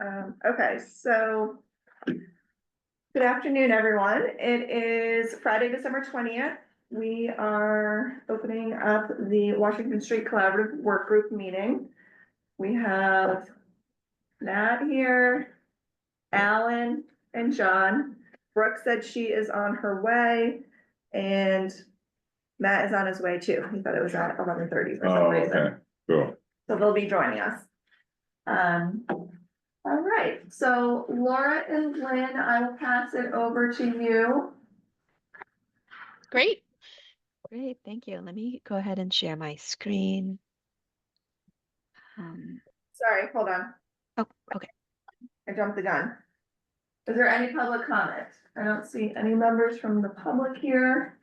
Okay, so good afternoon, everyone. It is Friday, December 20th. We are opening up the Washington Street Collaborative Work Group meeting. We have Nat here, Alan, and John. Brooke said she is on her way, and Matt is on his way too. He thought it was at 11:30 for some reason. Okay, cool. So they'll be joining us. All right, so Laura and Lynn, I will pass it over to you. Great. Great, thank you. Let me go ahead and share my screen. Sorry, hold on. Oh, okay. I jumped the gun. Is there any public comment? I don't see any members from the public here.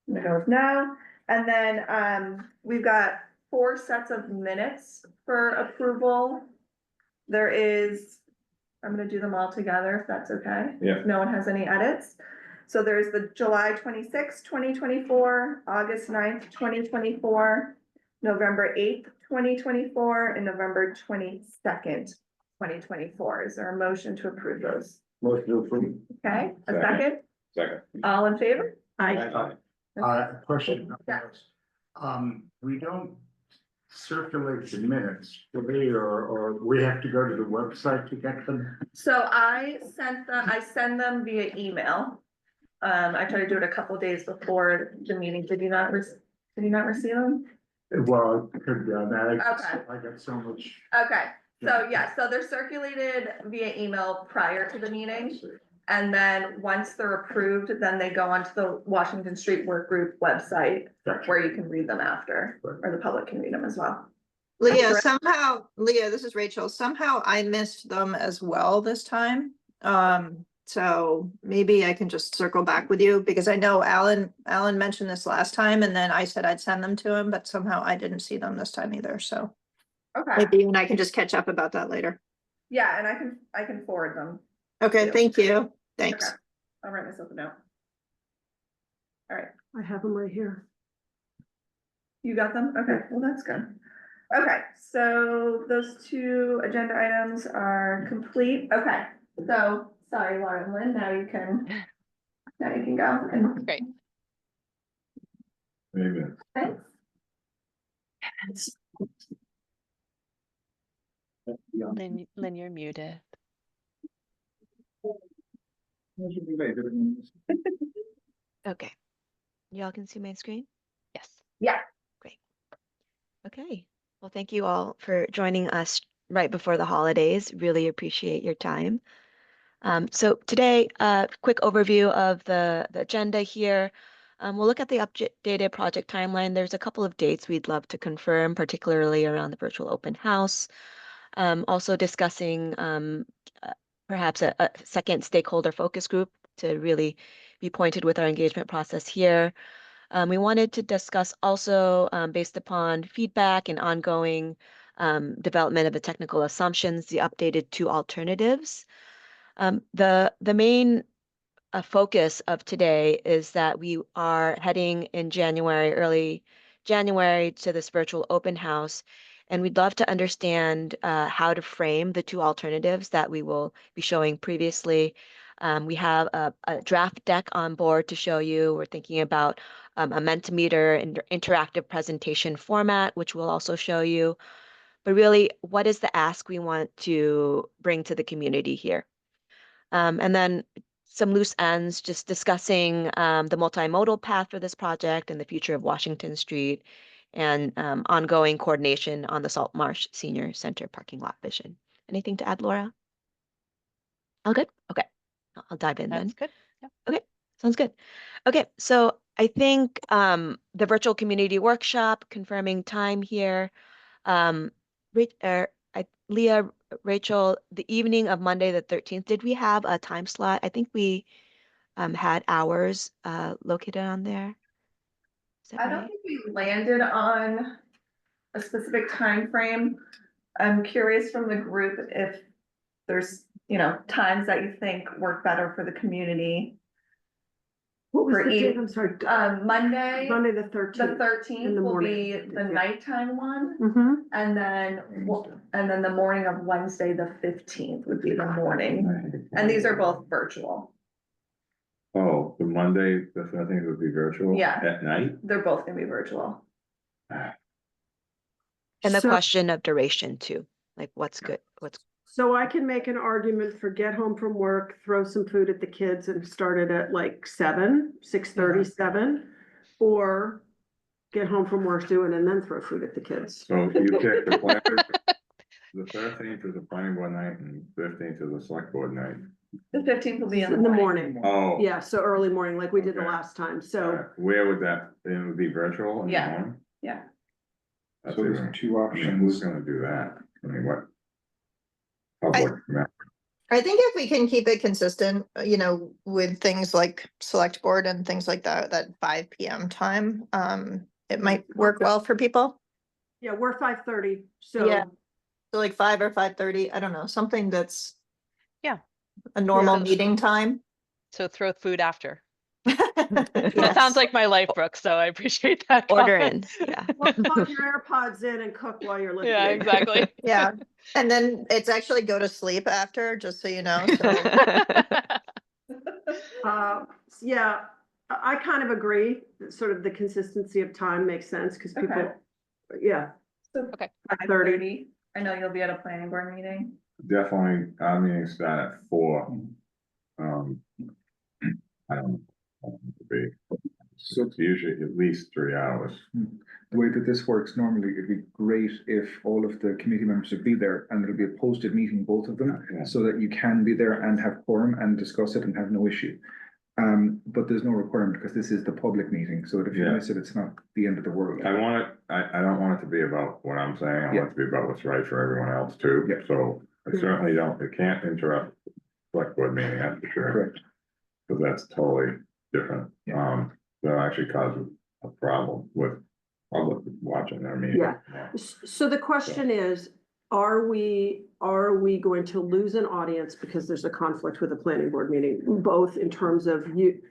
I'm gonna go with no. And then, we've got 4 sets of minutes for approval. There is, I'm gonna do them all together if that's okay. Yeah. If no one has any edits. So there's the July 26th, 2024, August 9th, 2024, November 8th, 2024, and November 22nd, 2024. Is there a motion to approve those? Motion to approve. Okay, a Second. second? Second. All in favor? Question. Yeah. We don't circulate the minutes, do we, or we have to go to the website to get them? So I send them via email. I tried to do it a couple days before the meeting. Did you not receive them? Well, it could be on that. Okay. I got so much. Okay, so yeah, so they're circulated via email prior to the meeting. And then once they're approved, then they go onto the Washington Street Work Group website Gotcha. where you can read them after, Right. or the public can read them as well. Leah, Correct. Leah, this is Rachel. Somehow I missed them as well this time. So maybe I can just circle back with you because I know Alan mentioned this last time and then I said I'd send them to him, but somehow I didn't see them this time either. So Okay, maybe you and I can just catch up about that later. yeah, and I can forward them. Okay, Yeah. thank you. Thanks. Okay. I'll write myself a note. All right, I have them right here. you got them? Okay, well, that's good. Okay, so those 2 agenda items are complete. Okay, so, sorry, Laura and Lynn, now you can go. And Great. Amen. thanks. Lynn, you're muted. Okay. Y'all can see my screen? Yes. Yeah. Great. Okay. Well, thank you all for joining us right before the holidays. Really appreciate your time. So today, quick overview of the agenda here. We'll look at the updated project timeline. There's a couple of dates we'd love to confirm, particularly around the virtual open house. Also discussing perhaps a second stakeholder focus group to really be pointed with our engagement process here. We wanted to discuss also, based upon feedback and ongoing development of the technical assumptions, the updated 2 alternatives. The main focus of today is that we are heading in early January to this virtual open house. And we'd love to understand how to frame the 2 alternatives that we will be showing previously. We have a draft deck on board to show you. We're thinking about a Mentimeter interactive presentation format, which we'll also show you. But really, what is the ask we want to bring to the community here? And then some loose ends, just discussing the multimodal path for this project and the future of Washington Street and ongoing coordination on the Salt Marsh Senior Center parking lot vision. Anything to add, Laura? All good? Okay, I'll dive in then. That's good. Yeah. Okay, sounds good. Okay, so I think the virtual community workshop, confirming time here. Leah, Rachel, the evening of Monday the 13th, did we have a time slot? I think we had hours located on there. Is that I don't right? think we landed on a specific time frame. I'm curious from the group if there's, times that you think work better for the community. What was For the each- date? I'm sorry. Monday, Monday the the 13th. thirteenth will morning. be the Yeah. nighttime one. Mm-hmm. And then the morning of Wednesday, the 15th would be the morning. And these are both virtual. Oh, the Monday, the 13th would be virtual? Yeah. At night? They're both gonna be virtual. And the So- question of duration too, like what's good, what's, So I can make an argument for get home from work, throw some food at the kids and start it at like 6:30, 7. Or get home from work, do it, and then throw food at the kids. So you pick the plan, the 13th is the planning board night and 15th is the select board night. The 15th will be In the morning. Oh. Yeah, so early morning, like we did the Okay. last time, so. Where would that, it would be virtual in the Yeah. morning? Yeah. That's So there's even- two I mean, who's options. gonna do that? I mean, what? Public, I think if we can keep it consistent, with things like select board and things like that 5 PM time, it might work well for people. Yeah, we're 5:30, so. Yeah. So like 5 or 5:30, I don't know, something that's. Yeah. A normal Yeah. meeting time. So throw food after. Yes. That sounds like my life, Brooke, so I appreciate that. order in, comment. yeah. Well, plug your AirPods in and cook while you're listening. Yeah, exactly. Yeah, and then it's actually go to sleep after, just so you know, so. Yeah, I kind of agree, that sort of the consistency of time makes sense, because people, Okay. yeah. So Okay. 5:30. I know you'll be at a planning board meeting. definitely, our meetings start at 4. I don't know. It'd be- So It's usually at least 3 hours. The way that this works normally, it'd be great if all of the committee members would be there and it'll be a posted meeting, both of them, Yeah. so that you can be there and have quorum and discuss it and have no issue. But there's no requirement because this is the public meeting, so if you Yeah. miss it, it's not the end of the world. I want it, I don't want it to be about what I'm saying, I Yeah. want it to be about what's right for everyone else too. Yeah. So I certainly don't, it can't interrupt the select board meeting, that's for sure. Correct. Cause that's totally different. That'll actually cause a problem with public watching their meeting. Yeah. So the question is, are we going to lose an audience because there's a conflict with the planning board meeting, both in terms of you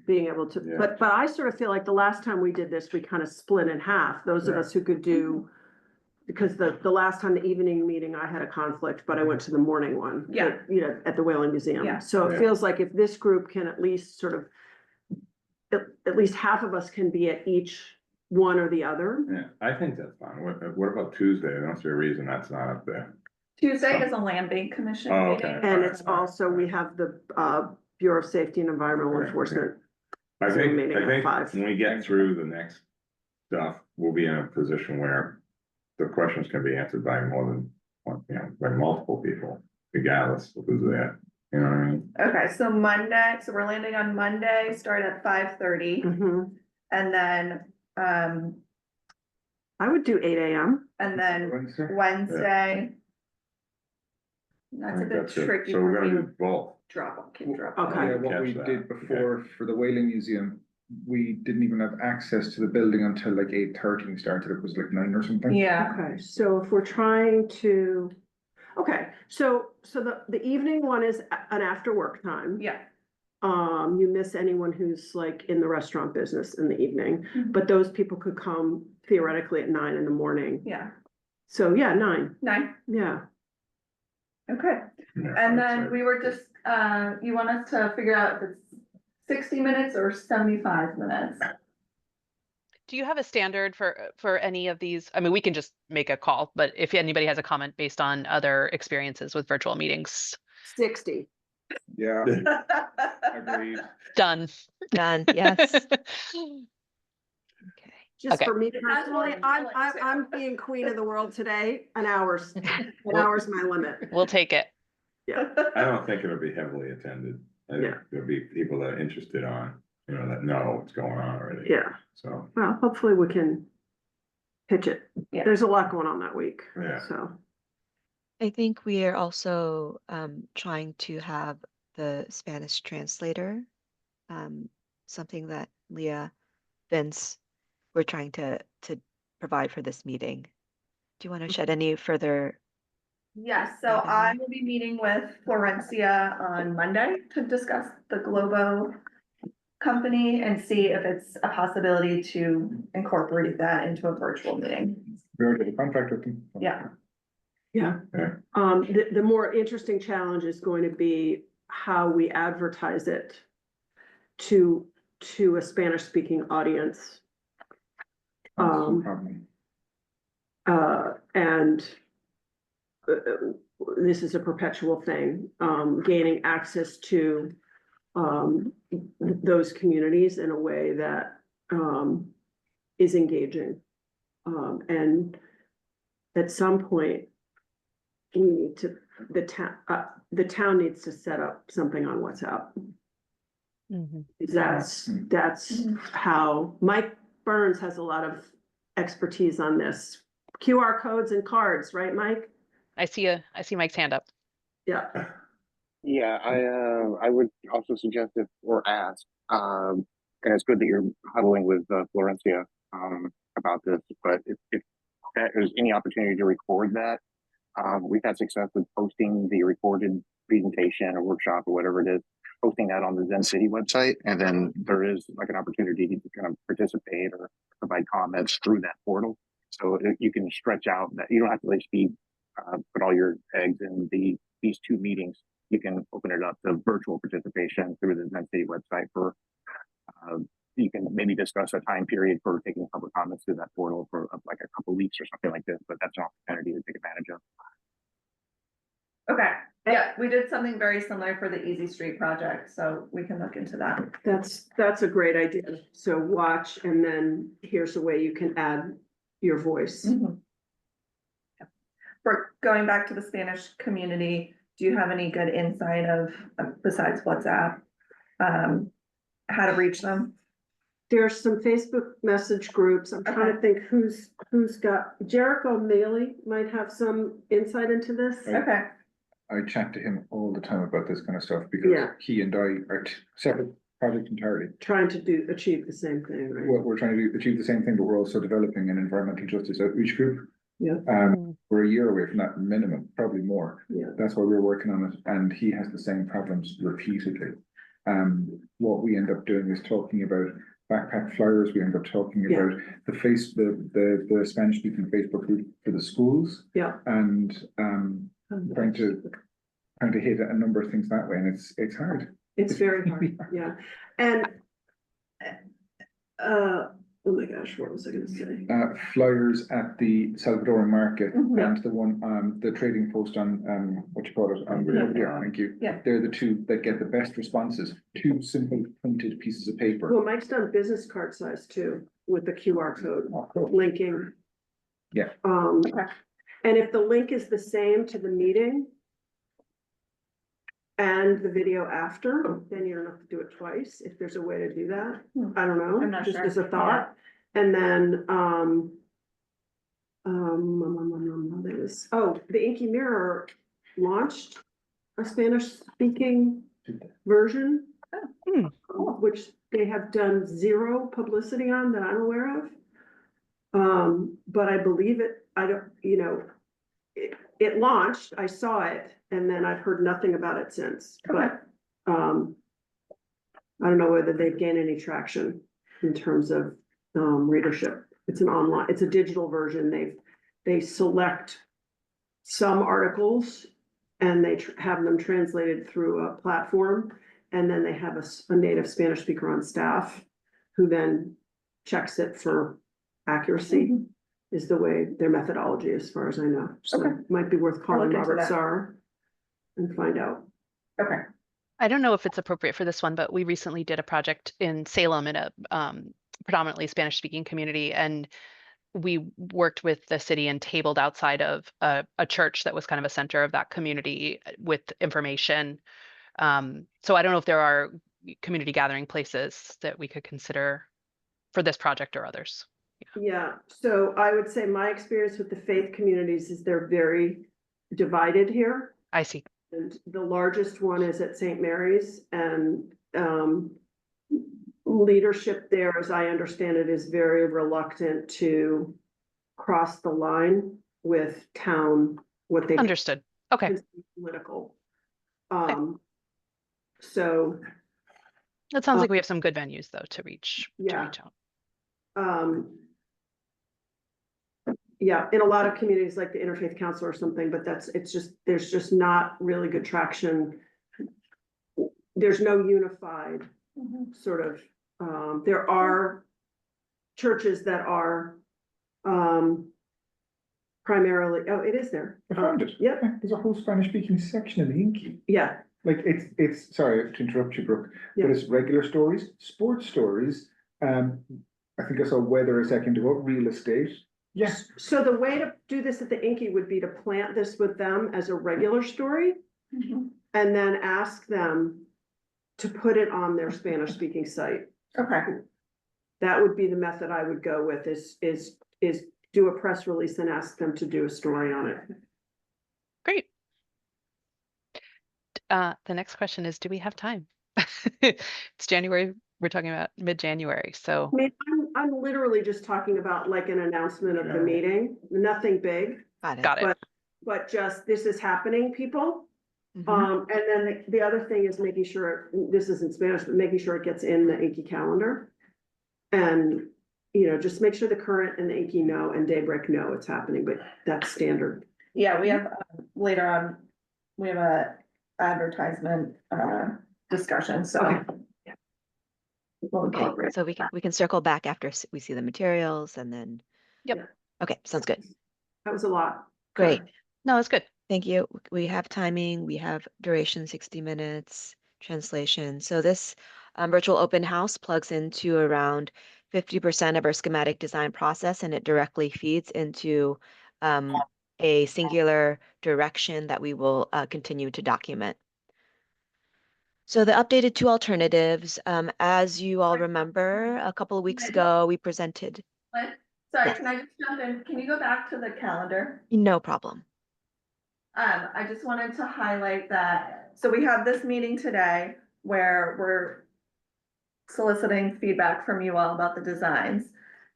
being able to, Yeah. but I sort of feel like the last time we did this, we kind of split in half, those of Yeah. us who could do. Because the last time, the evening meeting, I had a conflict, but I went to the morning one. Yeah. At the Whaling Museum. Yeah. So it Yeah. feels like if this group can at least sort of, at least half of us can be at each one or the other. Yeah, I think that's fine. What about Tuesday? I don't see a reason that's not up there. Tuesday is a land bank commission Oh, meeting. okay. And it's also, we have the Bureau of Safety and Environmental Okay, Enforcement. I Zoom think, meeting I at think 5. when we get through the next stuff, we'll be in a position where the questions can be answered by more than one, by multiple people, regardless of who's there. You know what I mean? Okay, so Monday, so we're landing on Monday, start at 5:30, Mhm. and then, I would do 8 AM. and then Wednesday? Wednesday. I That's a think bit that's it. tricky So we're for gonna me do to both. drop. Okay. Yeah, what we Catch that. did before for the Whaling Museum, we didn't even have access to the building until like 8:30. We started, it was like 9 or something. Yeah, Okay, so if we're trying to, okay, so the evening one is an after work time. yeah. You miss anyone who's like in the restaurant business in the evening, Mhm. but those people could come theoretically at 9 in the morning. Yeah, So yeah, 9, 9, yeah. okay. Yeah, And I'd then say. we were just, you want us to figure out if it's 60 minutes or 75 minutes? Do you have a standard for any of these? I mean, we can just make a call, but if anybody has a comment based on other experiences with virtual meetings, 60. Yeah, agreed. done. Done, yes. Okay. Just Okay. for me That's personally, what I'm being queen of the world today, an hour's my limit. We'll take it. I don't think it'll be heavily attended. I think Yeah. there'll be people that are interested on, that know what's going on already. Yeah, So, well, hopefully we can pitch it. Yeah. There's a lot going on that week, yeah. so. I think we are also trying to have the Spanish translator, something that Leah, Vince, we're trying to provide for this meeting. Do you want to shed any further? Yes, so I will be meeting with Florencia on Monday to discuss the Globo company and see if it's a possibility to incorporate that into a virtual meeting. We already have a contract with them. Yeah. Yeah. Yeah. The more interesting challenge is going to be how we advertise it to a Spanish-speaking audience. That's the problem. And this is a perpetual thing, gaining access to those communities in a way that is engaging. And at some point, we need to, the town needs to set up something on WhatsApp. Mhm. That's how Mike Burns has a lot of expertise on this. QR codes and cards, right, Mike? I see Mike's hand up. Yeah. Yeah, I would also suggest if or ask, and it's good that you're huddling with Florencia about this. But if there's any opportunity to record that, we've had success with posting the recorded presentation or workshop or whatever it is, posting that on the Zen City website, and then there is like an opportunity to kind of participate or provide comments through that portal. So you can stretch out that you don't have to like put all your eggs in these two meetings. You can open it up to virtual participation through the Zen City website for, you can maybe discuss a time period for taking public comments through that portal for like a couple weeks or something like this, but that's an opportunity to take advantage of. Okay, yeah, we did something very similar for the Easy Street project, so we can look into that. That's a great idea. So watch, and then here's a way you can add your voice. Mhm. For going back to the Spanish community, do you have any good insight of, besides WhatsApp, how to reach them? There's some Facebook message groups. I'm trying to think who's got, Jericho Maley might have some insight into this. Right. Okay, I chat to him all the time about this kind of stuff because Yeah. he and I are separate projects entirely. Trying to achieve the same thing, right? We're trying to achieve the same thing, but we're also developing an environmental justice outreach group. Yeah. We're a year away from that minimum, probably more. Yeah. That's why we're working on it, and he has the same problems repeatedly. What we end up doing is talking about backpack flyers. We end up talking Yeah. about the Spanish speaking Facebook group for the schools, Yeah. and trying to hit a number of things that way, and it's hard. It's very hard, yeah. And oh my gosh, what was I gonna say? Flyers at the Salvadoran market Mhm. and the one, the trading post on, what you call it, Yeah. thank you. Yeah. They're the two that get the best responses, two simple printed pieces of paper. Well, Mike's done business card size too, with the QR code Oh, cool. linking. Yeah. Okay. And if the link is the same to the meeting and the video after, then you don't have to do it twice, if there's a way to do that. I don't know. I'm not just sure. as a thought. And then, there was, the Inky Mirror launched a Spanish-speaking version, Hmm. which they have done zero publicity on that I'm aware of. But I believe it, I don't, it launched, I saw it, and then I've heard nothing about it since, but, I don't know whether they've gained any traction in terms of, readership. It's a digital version. They select some articles and they have them translated through a platform. And then they have a native Spanish speaker on staff who then checks it for accuracy, is the way their methodology, as far as I know. So Okay. it might be worth calling look into Robert that. Sarr and find out. Okay, I don't know if it's appropriate for this one, but we recently did a project in Salem in a predominantly Spanish speaking community, and we worked with the city and tabled outside of a church that was kind of a center of that community with information. So I don't know if there are community gathering places that we could consider for this project or others. Yeah, so I would say my experience with the faith communities is they're very divided here. I see. And the largest one is at St. Mary's, and leadership there, as I understand it, is very reluctant to cross the line with town, what they Understood. Okay. consider political. So It sounds Uh, like we have some good venues though to reach yeah. out. Yeah, in a lot of communities like the Interfaith Council or something, but there's just not really good traction. There's no unified sort of, there are churches that are, primarily, oh, it is there. I found it. Yep. There's a whole Spanish speaking section in the Inky. Yeah, Like it's, sorry to interrupt you, Brooke, Yeah. but it's regular stories, sports stories. I think I saw weather a second ago, real estate. Yes, so the way to do this at the Inky would be to plant this with them as a regular story and then ask them to put it on their Spanish speaking site. Okay, That would be the method I would go with is do a press release and ask them to do a story on it. Great. The next question is, do we have time? It's January. We're talking about mid-January, so. I mean, I'm literally just talking about like an announcement of the Yeah. meeting, nothing big, Got it. Got it. but just this is happening, people. Mhm. And then the other thing is making sure, this is in Spanish, but making sure it gets in the Inky calendar. And, you know, just make sure the Current and the Inky know and Daybreak know it's happening, but that's standard. yeah, we have, later on, we have a advertisement, discussion, so. Okay. We'll Okay, incorporate so we can circle back after we see the materials and then. Yep. Okay, sounds good. That was a lot. Great. No, it's good. Thank you. We have timing, we have duration 60 minutes, translation. So this virtual open house plugs into around 50% of our schematic design process, and it directly feeds into a singular direction that we will continue to document. So the updated two alternatives, as you all remember, a couple of weeks ago, we presented, Sorry, Yes. can I just jump in? Can you go back to the calendar? no problem. I just wanted to highlight that, so we have this meeting today where we're soliciting feedback from you all about the designs.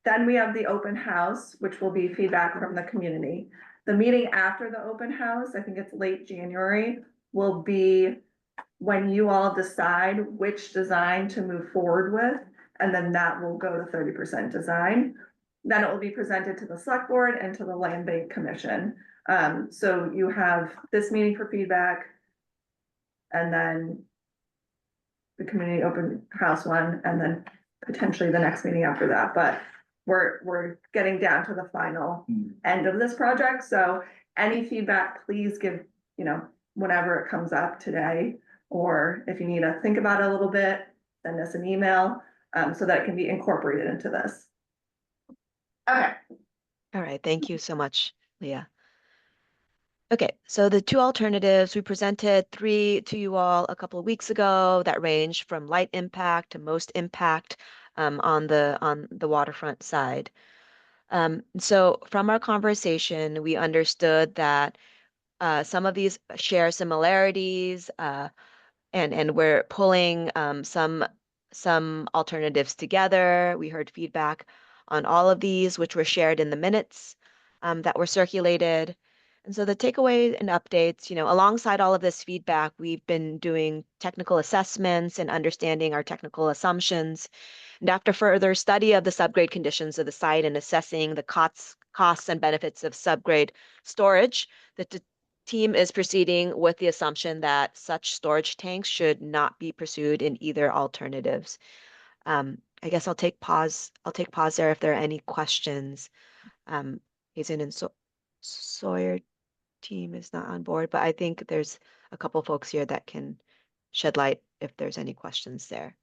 Then we have the open house, which will be feedback from the community. The meeting after the open house, I think it's late January, will be when you all decide which design to move forward with, and then that will go to 30% design. Then it will be presented to the select board and to the land bank commission. So you have this meeting for feedback. And then the community open house one, and then potentially the next meeting after that, but we're getting down to the final end of this project, so any feedback, please give, you know, whenever it comes up today, or if you need to think about it a little bit, send us an email, so that it can be incorporated into this. Okay. All right, thank you so much, Leah. Okay, so the two alternatives, we presented three to you all a couple of weeks ago that range from light impact to most impact on the waterfront side. So from our conversation, we understood that some of these share similarities, and we're pulling some alternatives together. We heard feedback on all of these, which were shared in the minutes that were circulated. And so the takeaways and updates, you know, alongside all of this feedback, we've been doing technical assessments and understanding our technical assumptions. And after further study of the subgrade conditions of the site and assessing the costs and benefits of subgrade storage, the team is proceeding with the assumption that such storage tanks should not be pursued in either alternatives. I guess I'll take pause there if there are any questions. Hazen and Sawyer team is not on board, but I think there's a couple folks here that can shed light if there's any questions there.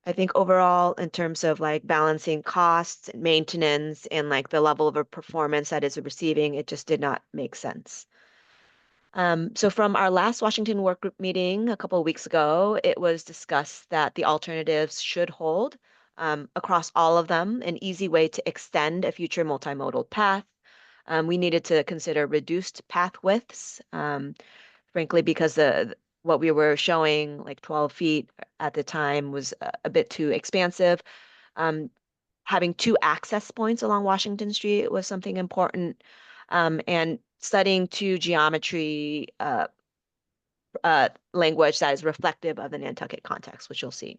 I think overall, in terms of like balancing costs and maintenance and like the level of performance that is receiving, it just did not make sense. So from our last Washington work group meeting a couple of weeks ago, it was discussed that the alternatives should hold across all of them, an easy way to extend a future multimodal path. We needed to consider reduced path widths, frankly, because what we were showing, like 12 feet at the time, was a bit too expansive. Having two access points along Washington Street was something important, and studying two geometry language that is reflective of the Nantucket context, which you'll see.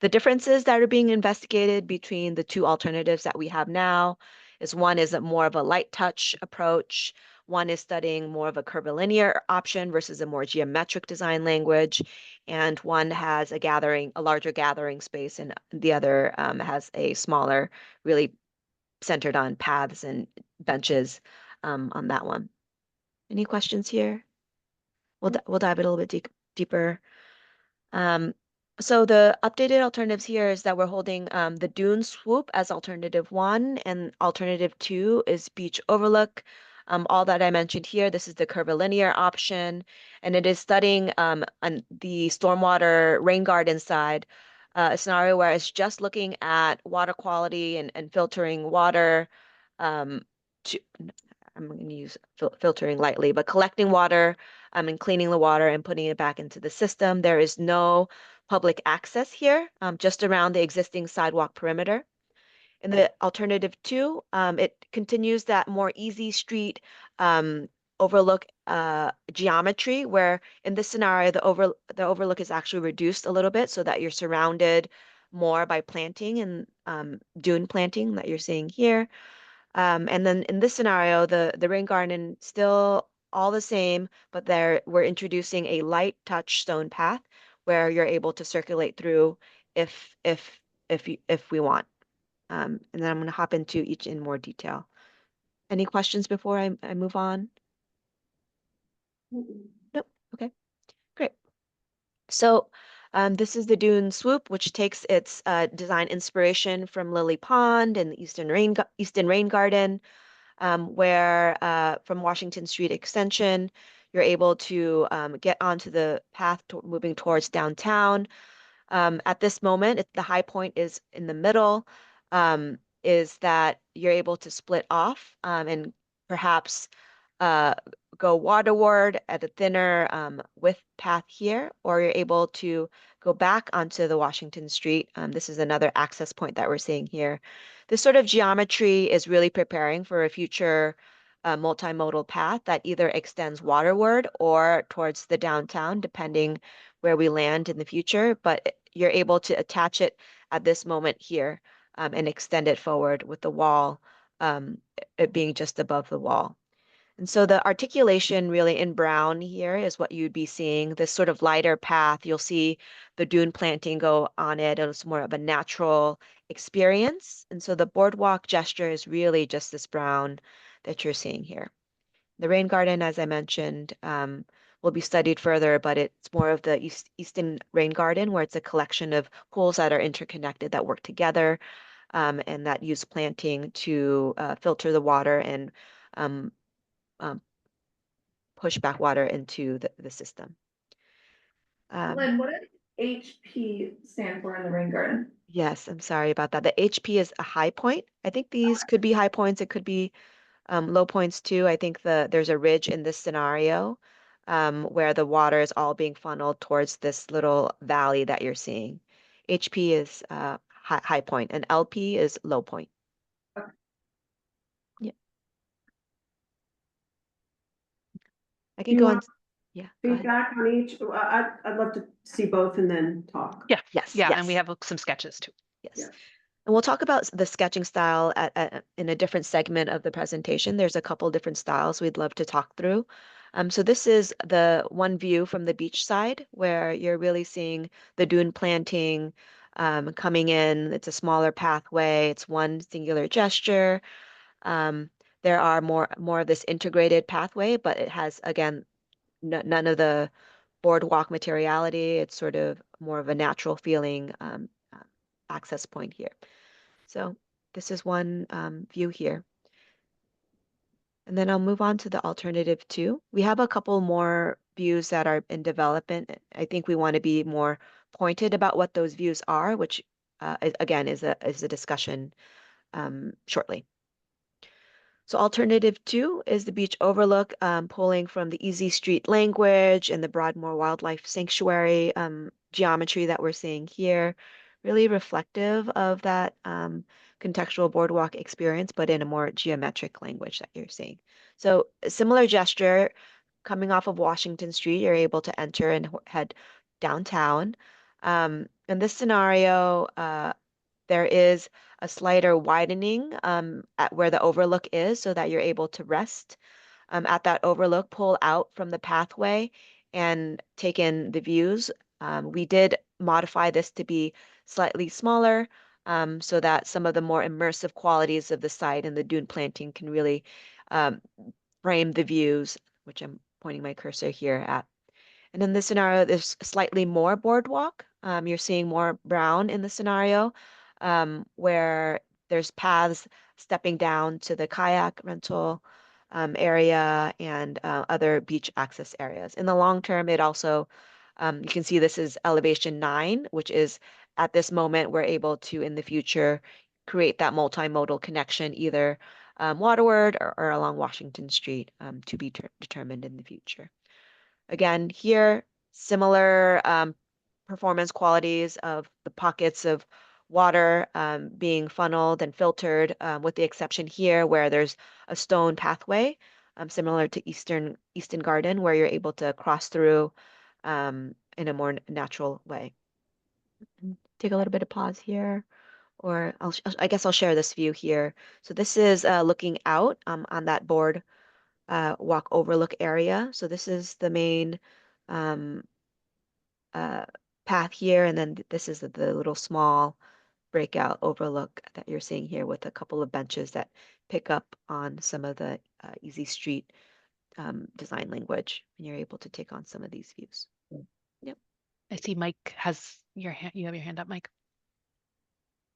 The differences that are being investigated between the two alternatives that we have now is one is a more of a light touch approach. One is studying more of a curvilinear option versus a more geometric design language. And one has a larger gathering space, and the other has a smaller, really centered on paths and benches on that one. Any questions here? We'll dive a little bit deeper. So the updated alternatives here is that we're holding the dune swoop as alternative 1, and alternative 2 is beach overlook. All that I mentioned here, this is the curvilinear option, and it is studying on the stormwater rain garden side, a scenario where it's just looking at water quality and filtering water. To, I'm going to use filtering lightly, but collecting water and cleaning the water and putting it back into the system. There is no public access here, just around the existing sidewalk perimeter. In the alternative 2, it continues that more easy street overlook geometry, where in this scenario, the overlook is actually reduced a little bit so that you're surrounded more by planting and dune planting that you're seeing here. And then in this scenario, the rain garden still all the same, but we're introducing a light touch stone path where you're able to circulate through if we want. And then I'm going to hop into each in more detail. Any questions before I move on? Nope. Okay, great. So this is the dune swoop, which takes its design inspiration from Lily Pond and the Eastern Rain Garden, where from Washington Street Extension, you're able to get onto the path moving towards downtown. At this moment, the high point is in the middle, is that you're able to split off and perhaps uh, go waterward at a thinner width path here, or you're able to go back onto the Washington Street. This is another access point that we're seeing here. This sort of geometry is really preparing for a future multimodal path that either extends waterward or towards the downtown, depending where we land in the future. But you're able to attach it at this moment here and extend it forward with the wall, it being just above the wall. And so the articulation really in brown here is what you'd be seeing, this sort of lighter path. You'll see the dune planting go on it. It's more of a natural experience. And so the boardwalk gesture is really just this brown that you're seeing here. The rain garden, as I mentioned, will be studied further, but it's more of the Eastern Rain Garden, where it's a collection of pools that are interconnected that work together and that use planting to filter the water and um, push back water into the system. Lynn, what did HP stand for in the rain garden? Yes, I'm sorry about that. The HP is a high point. I think these could be high points. It could be low points too. I think there's a ridge in this scenario where the water is all being funneled towards this little valley that you're seeing. HP is high point and LP is low point. Okay. Yeah. I Do can you go on. want Yeah, go ahead. feedback on each? I'd love to see both and then talk. Yeah, Yes, yeah, yes. and we have some sketches too. Yes. Yeah. And we'll talk about the sketching style in a different segment of the presentation. There's a couple different styles we'd love to talk through. So this is the one view from the beach side where you're really seeing the dune planting coming in. It's a smaller pathway. It's one singular gesture. Um, there are more of this integrated pathway, but it has, again, none of the boardwalk materiality. It's sort of more of a natural feeling access point here. So this is one view here. And then I'll move on to the alternative 2. We have a couple more views that are in development. I think we want to be more pointed about what those views are, which again is a discussion shortly. So alternative 2 is the beach overlook, pulling from the Easy Street language and the Broadmoor Wildlife Sanctuary geometry that we're seeing here, really reflective of that contextual boardwalk experience, but in a more geometric language that you're seeing. So a similar gesture, coming off of Washington Street, you're able to enter and head downtown. In this scenario, there is a slighter widening at where the overlook is so that you're able to rest at that overlook, pull out from the pathway and take in the views. We did modify this to be slightly smaller so that some of the more immersive qualities of the site and the dune planting can really um, frame the views, which I'm pointing my cursor here at. And in this scenario, there's slightly more boardwalk. You're seeing more brown in the scenario where there's paths stepping down to the kayak rental area and other beach access areas. In the long term, it also, you can see this is elevation 9, which is at this moment, we're able to, in the future, create that multimodal connection, either waterward or along Washington Street to be determined in the future. Again, here, similar performance qualities of the pockets of water being funneled and filtered, with the exception here where there's a stone pathway, similar to Eastern Garden, where you're able to cross through in a more natural way. Take a little bit of pause here, or I guess I'll share this view here. So this is looking out on that board walk overlook area. So this is the main um, path here, and then this is the little small breakout overlook that you're seeing here with a couple of benches that pick up on some of the easy street design language, and you're able to take on some of these views. Yep. I see Mike has your hand, you have your hand up, Mike.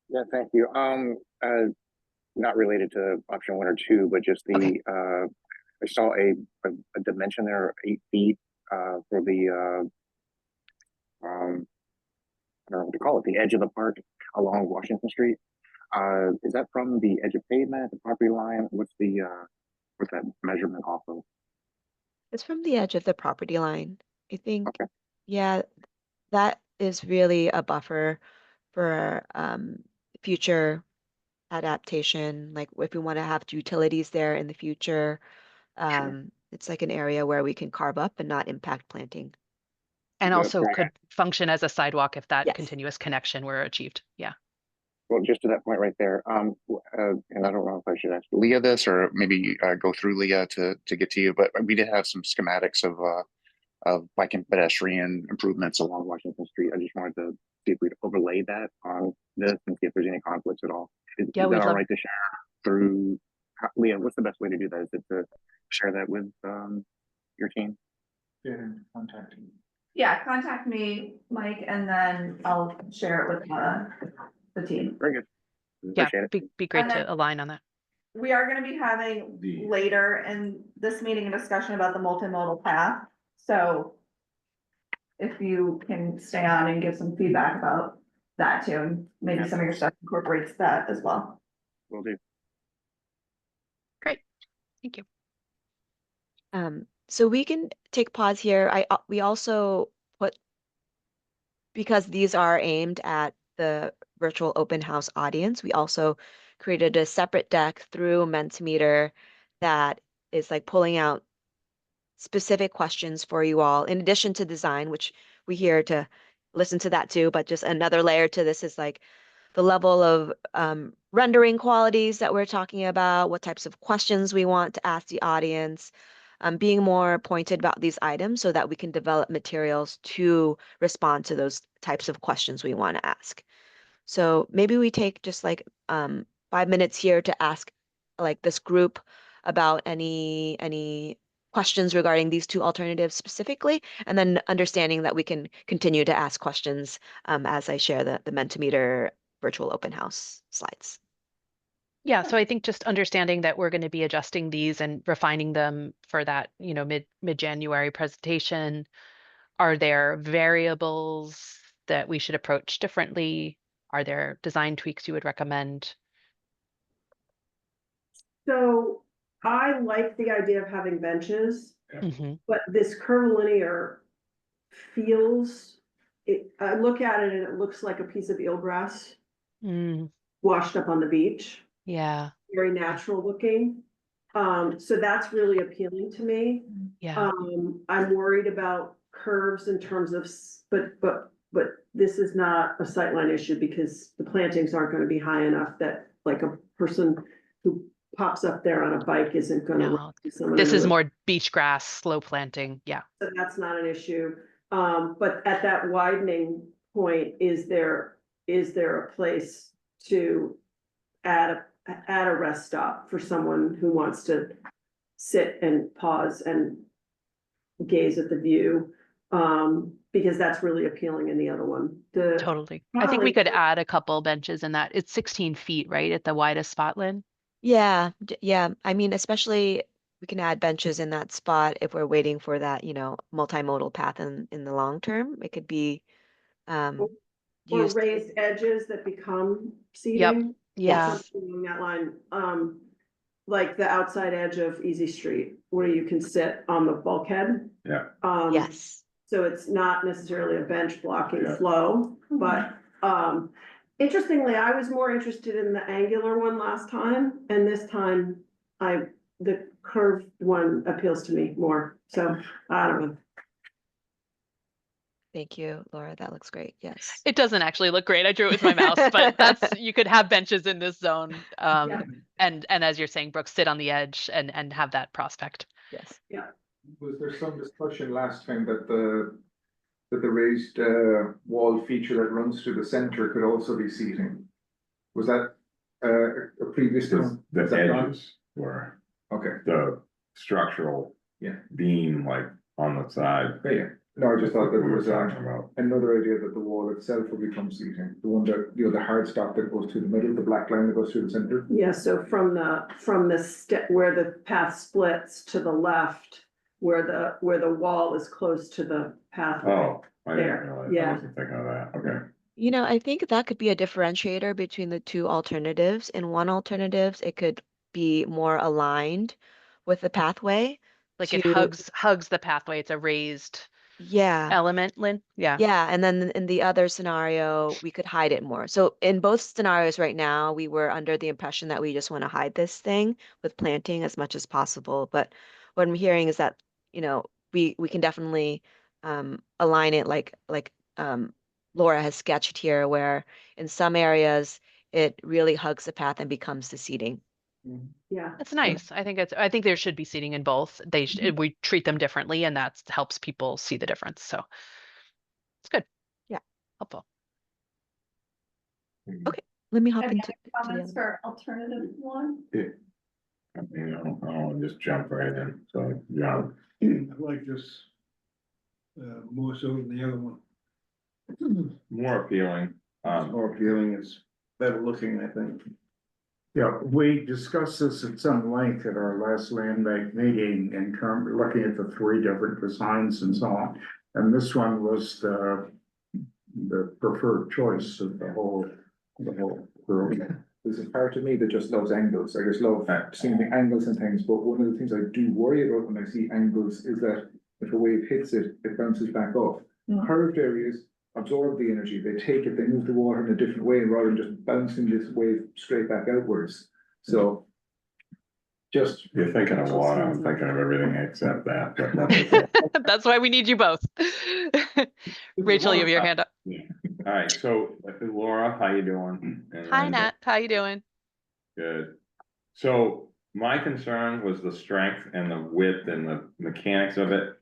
Yeah, thank you. Not related to option 1 or 2, but just the, Okay. I saw a dimension there, 8 feet, for the, I don't know what to call it, the edge of the park along Washington Street. Is that from the edge of pavement, the property line? What's that measurement off of? It's from the edge of the property line. I think, Okay. yeah, that is really a buffer for future adaptation. Like if we want to have utilities there in the future, it's like an area where we can carve up and not impact planting. And Yeah, also right. could function as a sidewalk if that Yes. continuous connection were achieved. Yeah. Well, just to that point right there, and I don't know if I should ask Leah this or maybe go through Leah to get to you, but we did have some schematics of bike and pedestrian improvements along Washington Street. I just wanted to see if we'd overlay that on this and see if there's any conflicts at all. Is Yeah, that we'd all love- right to share through Leah? What's the best way to do that? Is it to share that with your team? Yeah, contacting. Yeah, contact me, Mike, and then I'll share it with the team. Very good. Yeah, Appreciate it. be great And then- to align on that. We are gonna be having later in this meeting a discussion about the multimodal path, so if you can stay on and give some feedback about that too, and maybe some of your stuff incorporates that as well. Will do. Great. Thank you. So we can take pause here. We also put, because these are aimed at the virtual open house audience, we also created a separate deck through Mentimeter that is like pulling out specific questions for you all, in addition to design, which we here to listen to that too, but just another layer to this is like the level of rendering qualities that we're talking about, what types of questions we want to ask the audience, being more pointed about these items so that we can develop materials to respond to those types of questions we want to ask. So maybe we take just like 5 minutes here to ask like this group about any questions regarding these two alternatives specifically, and then understanding that we can continue to ask questions as I share the Mentimeter virtual open house slides. Yeah, so I think just understanding that we're going to be adjusting these and refining them for that, mid-January presentation. Are there variables that we should approach differently? Are there design tweaks you would recommend? So I like the idea of having benches, Mhm. but this curvilinear feels, I look at it and it looks like a piece of eelgrass Mm, washed up on the beach, yeah. very natural looking. So that's really appealing to me. Yeah, I'm worried about curves in terms of, but this is not a sightline issue because the plantings aren't gonna be high enough that like a person who pops up there on a bike isn't gonna. no, run into someone this in is the- more beach grass, slow planting. Yeah. So that's not an issue. But at that widening point, is there a place to add a rest stop for someone who wants to sit and pause and gaze at the view? Because that's really appealing in the other one. Totally. I think we could add a couple benches in that. It's 16 feet, right, at the widest spot, Lynn? Yeah, yeah. I mean, especially we can add benches in that spot if we're waiting for that, multimodal path in the long term. It could be um Or used. raised edges that become Yep. seating. Yeah. Something along that line, like the outside edge of Easy Street, where you can sit on the bulkhead. Yeah. Yes. So it's not necessarily a bench blocking Yeah. flow, but, interestingly, I was more interested in the angular one last time, and this time the curved one appeals to me more, so I don't know. Thank you, Laura. That looks great. Yes. It doesn't actually look great. I drew it with my mouse, but you could have benches in this zone. And as you're saying, Brooke, sit on the edge and have that prospect. Yes. Was there some discussion last time that the raised wall feature that runs through the center could also be seating? Was that a previous one? The Is that gone? edges were Okay, the structural. Yeah. Beam like on the side. yeah, no, I just thought that We there were was talking about. another idea that the wall itself will become seating, the one that, the hard stop that goes through the middle, the black line that goes through the center. Yeah, so from the step where the path splits to the left, where the wall is close to the pathway. Oh, I didn't There, realize, yeah. I wasn't thinking of that, okay. I think that could be a differentiator between the two alternatives. In one alternatives, it could be more aligned with the pathway. Like it to- hugs the pathway. It's a raised Yeah. element, Lynn. Yeah. Yeah, and then in the other scenario, we could hide it more. So in both scenarios right now, we were under the impression that we just want to hide this thing with planting as much as possible. But what I'm hearing is that, we can definitely align it like Laura has sketched here, where in some areas it really hugs the path and becomes the seating. Yeah. That's nice. I think there should be seating in both. We treat them differently, and that helps people see the difference. So it's good. Yeah. Helpful. Okay, let me hop Any into other to the comments other. for alternative one? I mean, I don't wanna just jump right in, so, yeah. I like this more so than the other one. More appealing, More appealing, it's better looking, I think. Yeah, we discussed this at some length at our last land bank meeting in terms of looking at the three different designs and so on. And this one was the preferred choice of the whole group. There's a part of me that just loves angles, I just love seeing the angles and things, but one of the things I do worry about when I see angles is that if a wave hits it, it bounces back off. Curved areas absorb the energy, they take it, they move the water in a different way rather than just bouncing this wave straight back outwards. So just. you're thinking of water, I'm thinking of everything except that, but that's okay. That's why we need you both. Rachel, you have your hand up. All right, so Laura, how you doing? And Hi, then- Nat. How you doing? Good. So my concern was the strength and the width and the mechanics of it.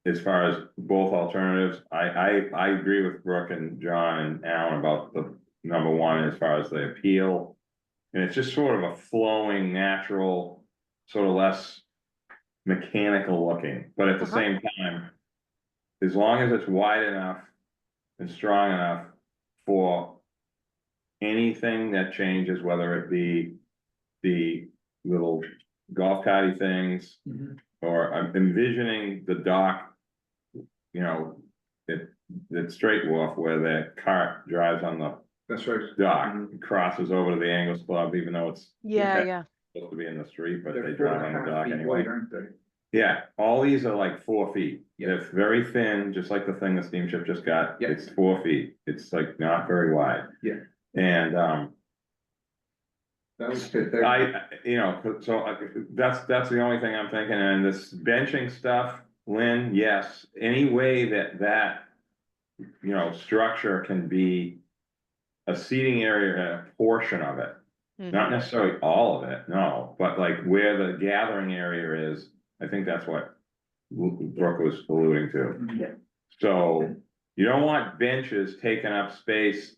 As far as both alternatives, I agree with Brooke and John and Alan about the number one as far as the appeal. And it's just sort of a flowing, natural, sort of less mechanical looking, but at the same time, as long as it's wide enough and strong enough for anything that changes, whether it be the little golf carty things, or I'm envisioning the dock, that straight wharf where the cart drives on the That's right. dock, crosses over to the Angles Club, even though it's Yeah. supposed to be in the street, but They're they 4.5 drive on the dock feet anyway. wide, aren't they? Yeah, all these are like 4 feet. Yeah. They're very thin, just like the thing the steamship just got. Yeah. It's 4 feet. It's like not very wide. Yeah. And, That would fit there. That's the only thing I'm thinking, and this benching stuff, Lynn, yes, any way that, structure can be a seating area, a portion of it, not necessarily all of it, no, but like where the gathering area is, I think that's what Brooke was alluding to. Yeah. So you don't want benches taking up space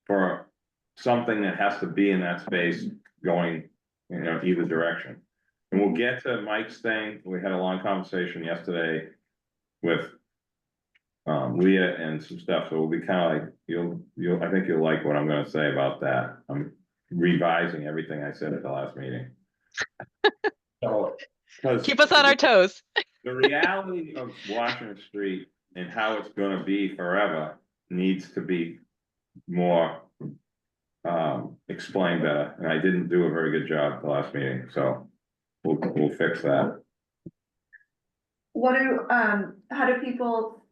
for something that has to be in that space going, either direction. And we'll get to Mike's thing. We had a long conversation yesterday with Leah and some stuff, so we'll be kind of like, I think you'll like what I'm gonna say about that. I'm revising everything I said at the last meeting. So, Keep us on our toes. the reality of Washington Street and how it's gonna be forever needs to be more explained better, and I didn't do a very good job the last meeting, so we'll fix that. What do, how do people,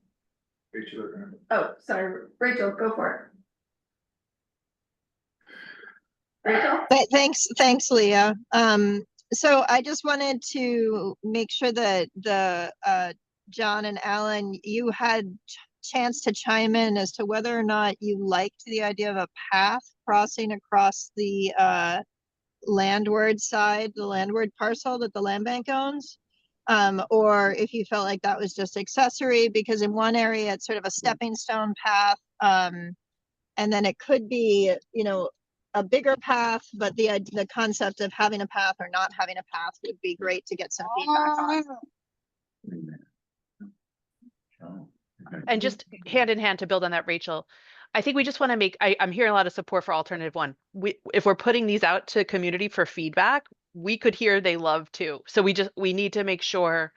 oh, sorry, Rachel, go for it. Rachel? Thanks, Leah. So I just wanted to make sure that John and Alan, you had chance to chime in as to whether or not you liked the idea of a path crossing across the landward side, the landward parcel that the land bank owns. Or if you felt like that was just accessory, because in one area it's sort of a stepping stone path. And then it could be, a bigger path, but the concept of having a path or not having a path would be great to get some feedback on. And just hand in hand to build on that, Rachel, I think we just want to make, I'm hearing a lot of support for alternative one. If we're putting these out to community for feedback, we could hear they love too. So we need to make sure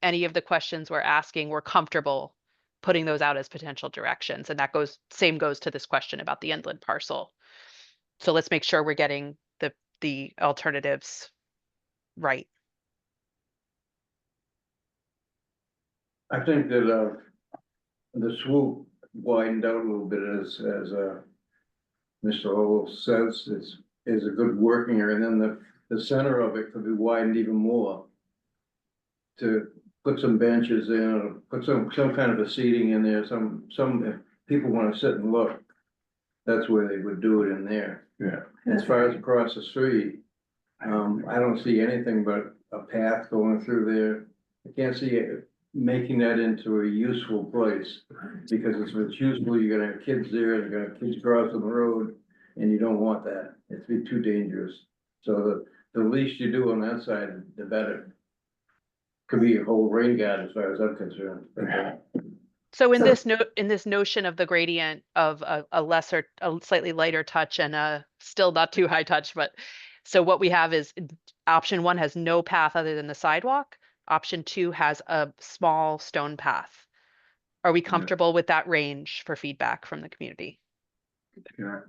any of the questions we're asking, we're comfortable putting those out as potential directions. And that same goes to this question about the inland parcel. So let's make sure we're getting the alternatives right. I think that, the swoop widened out a little bit as Mr. Lowell says, is a good working area, and then the center of it could be widened even more to put some benches in, or put some kind of a seating in there, if people wanna sit and look, that's where they would do it in there. Yeah. As far as across the street, I don't see anything but a path going through there. I can't see it making that into a useful place, because if it's useful, you're gonna have kids there, you're gonna have kids crossing the road, and you don't want that. It'd be too dangerous. So the least you do on that side, the better. Could be a whole rain garden as far as I'm concerned. So in this notion of the gradient of a slightly lighter touch and a still not too high touch, but so what we have is option 1 has no path other than the sidewalk. Option 2 has a small stone path. Are we comfortable with that range for feedback from the community? Can I,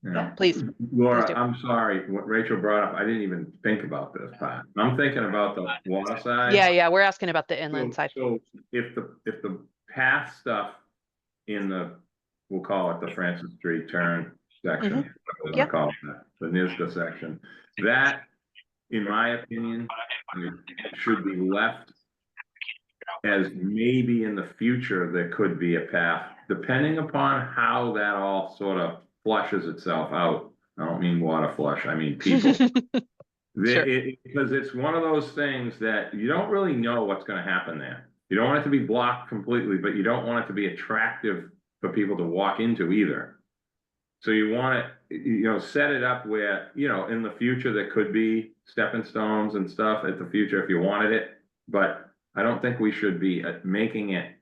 yeah. Please. Laura, Please do. I'm sorry, what Rachel brought up, I didn't even think about this part. I'm thinking about the water side. Yeah, we're asking about the inland side. So if the path stuff in we'll call it the Francis Street turn section, Yep. call it that, the NISDA section, that, in my opinion, should be left as maybe in the future there could be a path, depending upon how that all sort of flushes itself out. I don't mean water flush, I mean people. Sure. Because it's one of those things that you don't really know what's gonna happen there. You don't want it to be blocked completely, but you don't want it to be attractive for people to walk into either. So you want it, set it up where, in the future, there could be stepping stones and stuff at the future if you wanted it, but I don't think we should be making it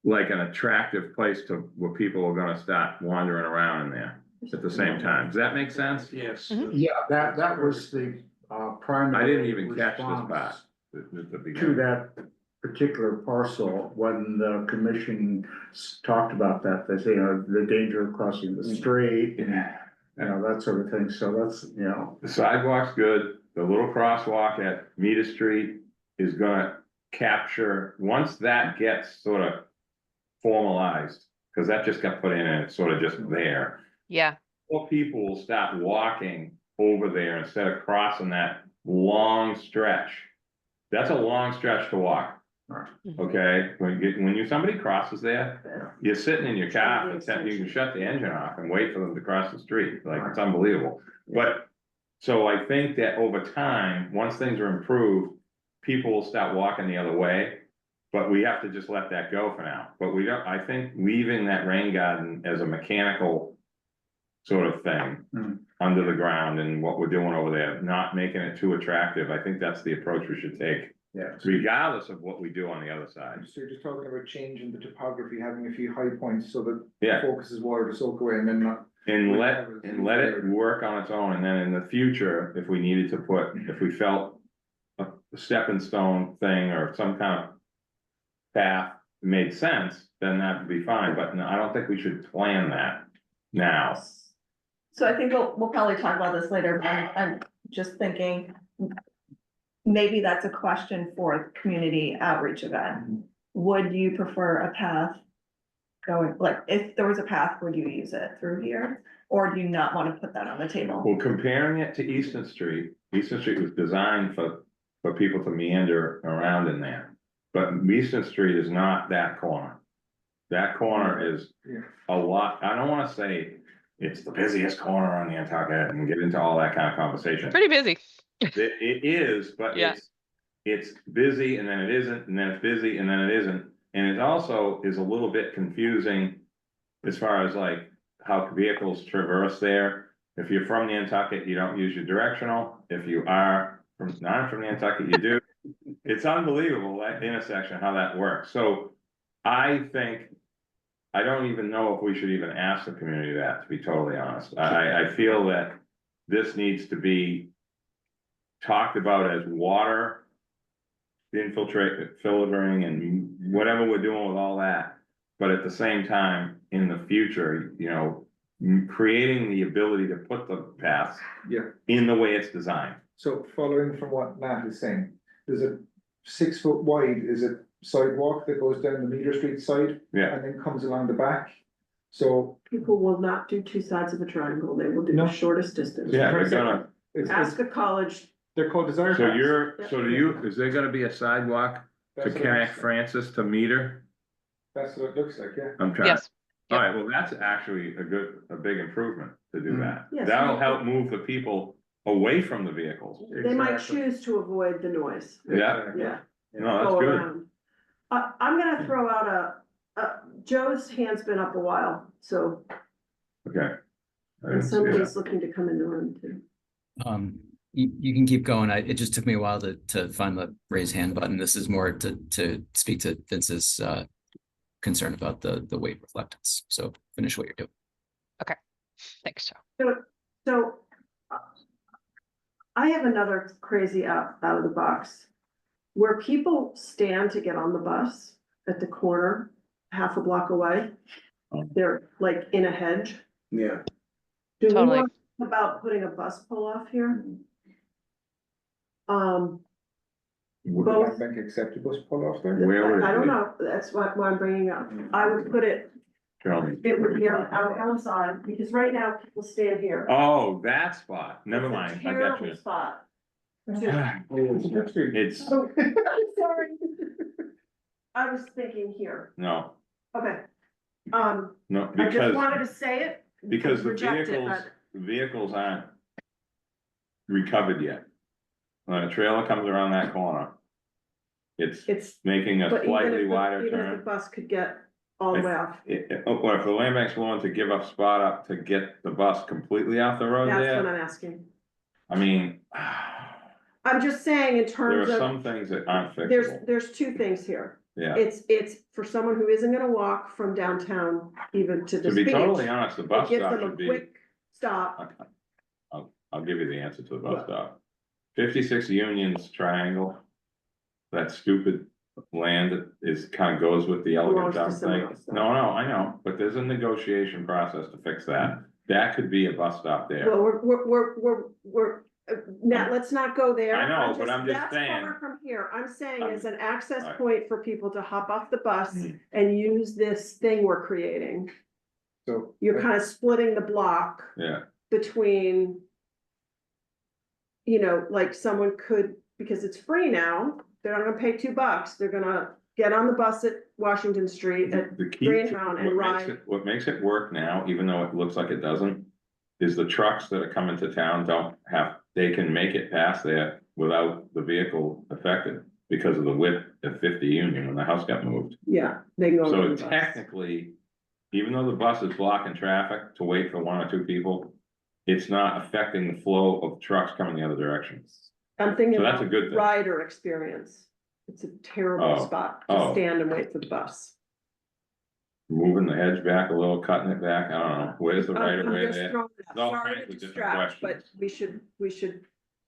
like an attractive place where people are gonna start wandering around in there at the same time. Does that make sense? Yes. Yeah, that was the primary. I didn't even catch this response part at the to beginning. that particular parcel, when the commission talked about that, they say, the danger of crossing the street and, that sort of thing. So that's, The sidewalk's good. The little crosswalk at Meter Street is gonna capture, once that gets sort of formalized, because that just got put in and it's sort of just there. Yeah. more people will start walking over there instead of crossing that long stretch. That's a long stretch to walk. Okay, when somebody crosses there, you're sitting in your car, except you can shut the engine off and wait for them to cross the street, like, it's unbelievable. But, so I think that over time, once things are improved, people will start walking the other way. But we have to just let that go for now, but we don't, I think leaving that rain garden as a mechanical sort of thing under the ground and what we're doing over there, not making it too attractive, I think that's the approach we should take. Yeah. Regardless of what we do on the other side. So you're just talking about changing the topography, having a few high points so that Yeah. focuses water to soak away and then not. And let it work on its own, and then in the future, if we needed to if we felt a stepping stone thing or some kind of path made sense, then that would be fine, but no, I don't think we should plan that now. So I think we'll probably talk about this later, but I'm just thinking. Maybe that's a question for the community outreach event. Would you prefer a path going, like, if there was a path, would you use it through here? Or do you not want to put that on the table? Well, comparing it to Easton Street was designed for people to meander around in there. But Easton Street is not that corner. That corner is a lot, I don't wanna say it's the busiest corner on the Nantucket and get into all that kind of conversation. Pretty busy. It is, but Yeah. it's busy and then it isn't, and then it's busy and then it isn't. And it also is a little bit confusing as far as like how vehicles traverse there. If you're from Nantucket, you don't use your directional. If you are not from Nantucket, you do. It's unbelievable, that intersection, how that works. So I think, I don't even know if we should even ask the community that, to be totally honest. I feel that this needs to be talked about as water filtering and whatever we're doing with all that. But at the same time, in the future, you know, creating the ability to put the paths in the way it's designed. So following from what Matt is saying, there's a 6 foot wide, is it sidewalk that goes down the Meter Street side? Yeah. And then comes along the back, so. People will not do two sides of a triangle, they will do No. the shortest distance. Yeah, they're gonna, Ask a college, They're called desire so paths. is there gonna be a sidewalk to That's what it connect looks like. Francis to Meter? That's what it looks like, yeah. I'm trying. Yes. All right, well, that's actually a big improvement to do that. Yes. That'll help move the people away from the vehicles. they might Exactly. choose to avoid the noise, Yeah, yeah. no, that's Go good. around. I'm gonna throw out Joe's hand's been up a while, so Okay. I and didn't see somebody's that. looking to come in the room too. You can keep going. It just took me a while to find the raise hand button. This is more to speak to Vince's concern about the weight reflectance. So finish what you're doing. Thanks, Joe. So I have another crazy out of the box. Where people stand to get on the bus at the corner, half a block away, they're like in a hedge. Yeah. Do we Totally. want about putting a bus pull off here? Would the Both- land bank accept a bus pull off there? Where would I it don't be? know, that's why I'm bringing it up. I would put it, Tell me. it would be on outside, because right now people stand here. Oh, that spot. Never It's a mind. I got terrible you. spot. It's, Sorry. I was thinking here, no, okay. no, I just wanted because, to say it. because the reject it, vehicles aren't recovered yet. When a trailer comes around that corner, it's It's, making a but even slightly if, wider even if the turn. bus could get all the way off, Or if the land bank's willing to give up spot up to get the bus completely off the road that's what there, I'm asking. I mean, I'm just saying in there terms are of, some things that aren't fixable. there's two things here. Yeah, It's for someone who isn't gonna walk from downtown even to to this be beach. totally honest, the It bus gives stop them a should be. quick stop. I'll give you the answer to the bus What? stop. 56 Unions Triangle. That stupid land that is kind of goes with the elegant Belongs to dump someone thing. else, though. No, I know, but there's a negotiation process to fix that. That could be a bus stop there. Well, we're, now, let's not go there. I know, but I'm just that's saying. far from here. I'm saying I'm- as an access Right. point for people to hop off the bus Hmm. and use this thing we're creating. So. you're kind of splitting the block Yeah, between, you know, like someone could, because it's free now, they're not gonna pay $2. They're gonna get on the bus at Washington Street at the key, Greenhound and ride. what makes it work now, even though it looks like it doesn't, is the trucks that are coming to town don't have, they can make it past there without the vehicle affected because of the width of 50 Union when the house got moved. Yeah, they can go. So on the bus. technically, even though the bus is blocking traffic to wait for 1 or 2 people, it's not affecting the flow of trucks coming the other direction. I'm thinking So that's about a good thing. rider experience. It's a terrible Oh, spot oh. to stand and wait for the bus. Moving the hedge back a little, cutting it back, I don't know, where's the right of I'm way just there? throwing it out. There's all Sorry kinds to of different distract, but questions. we should,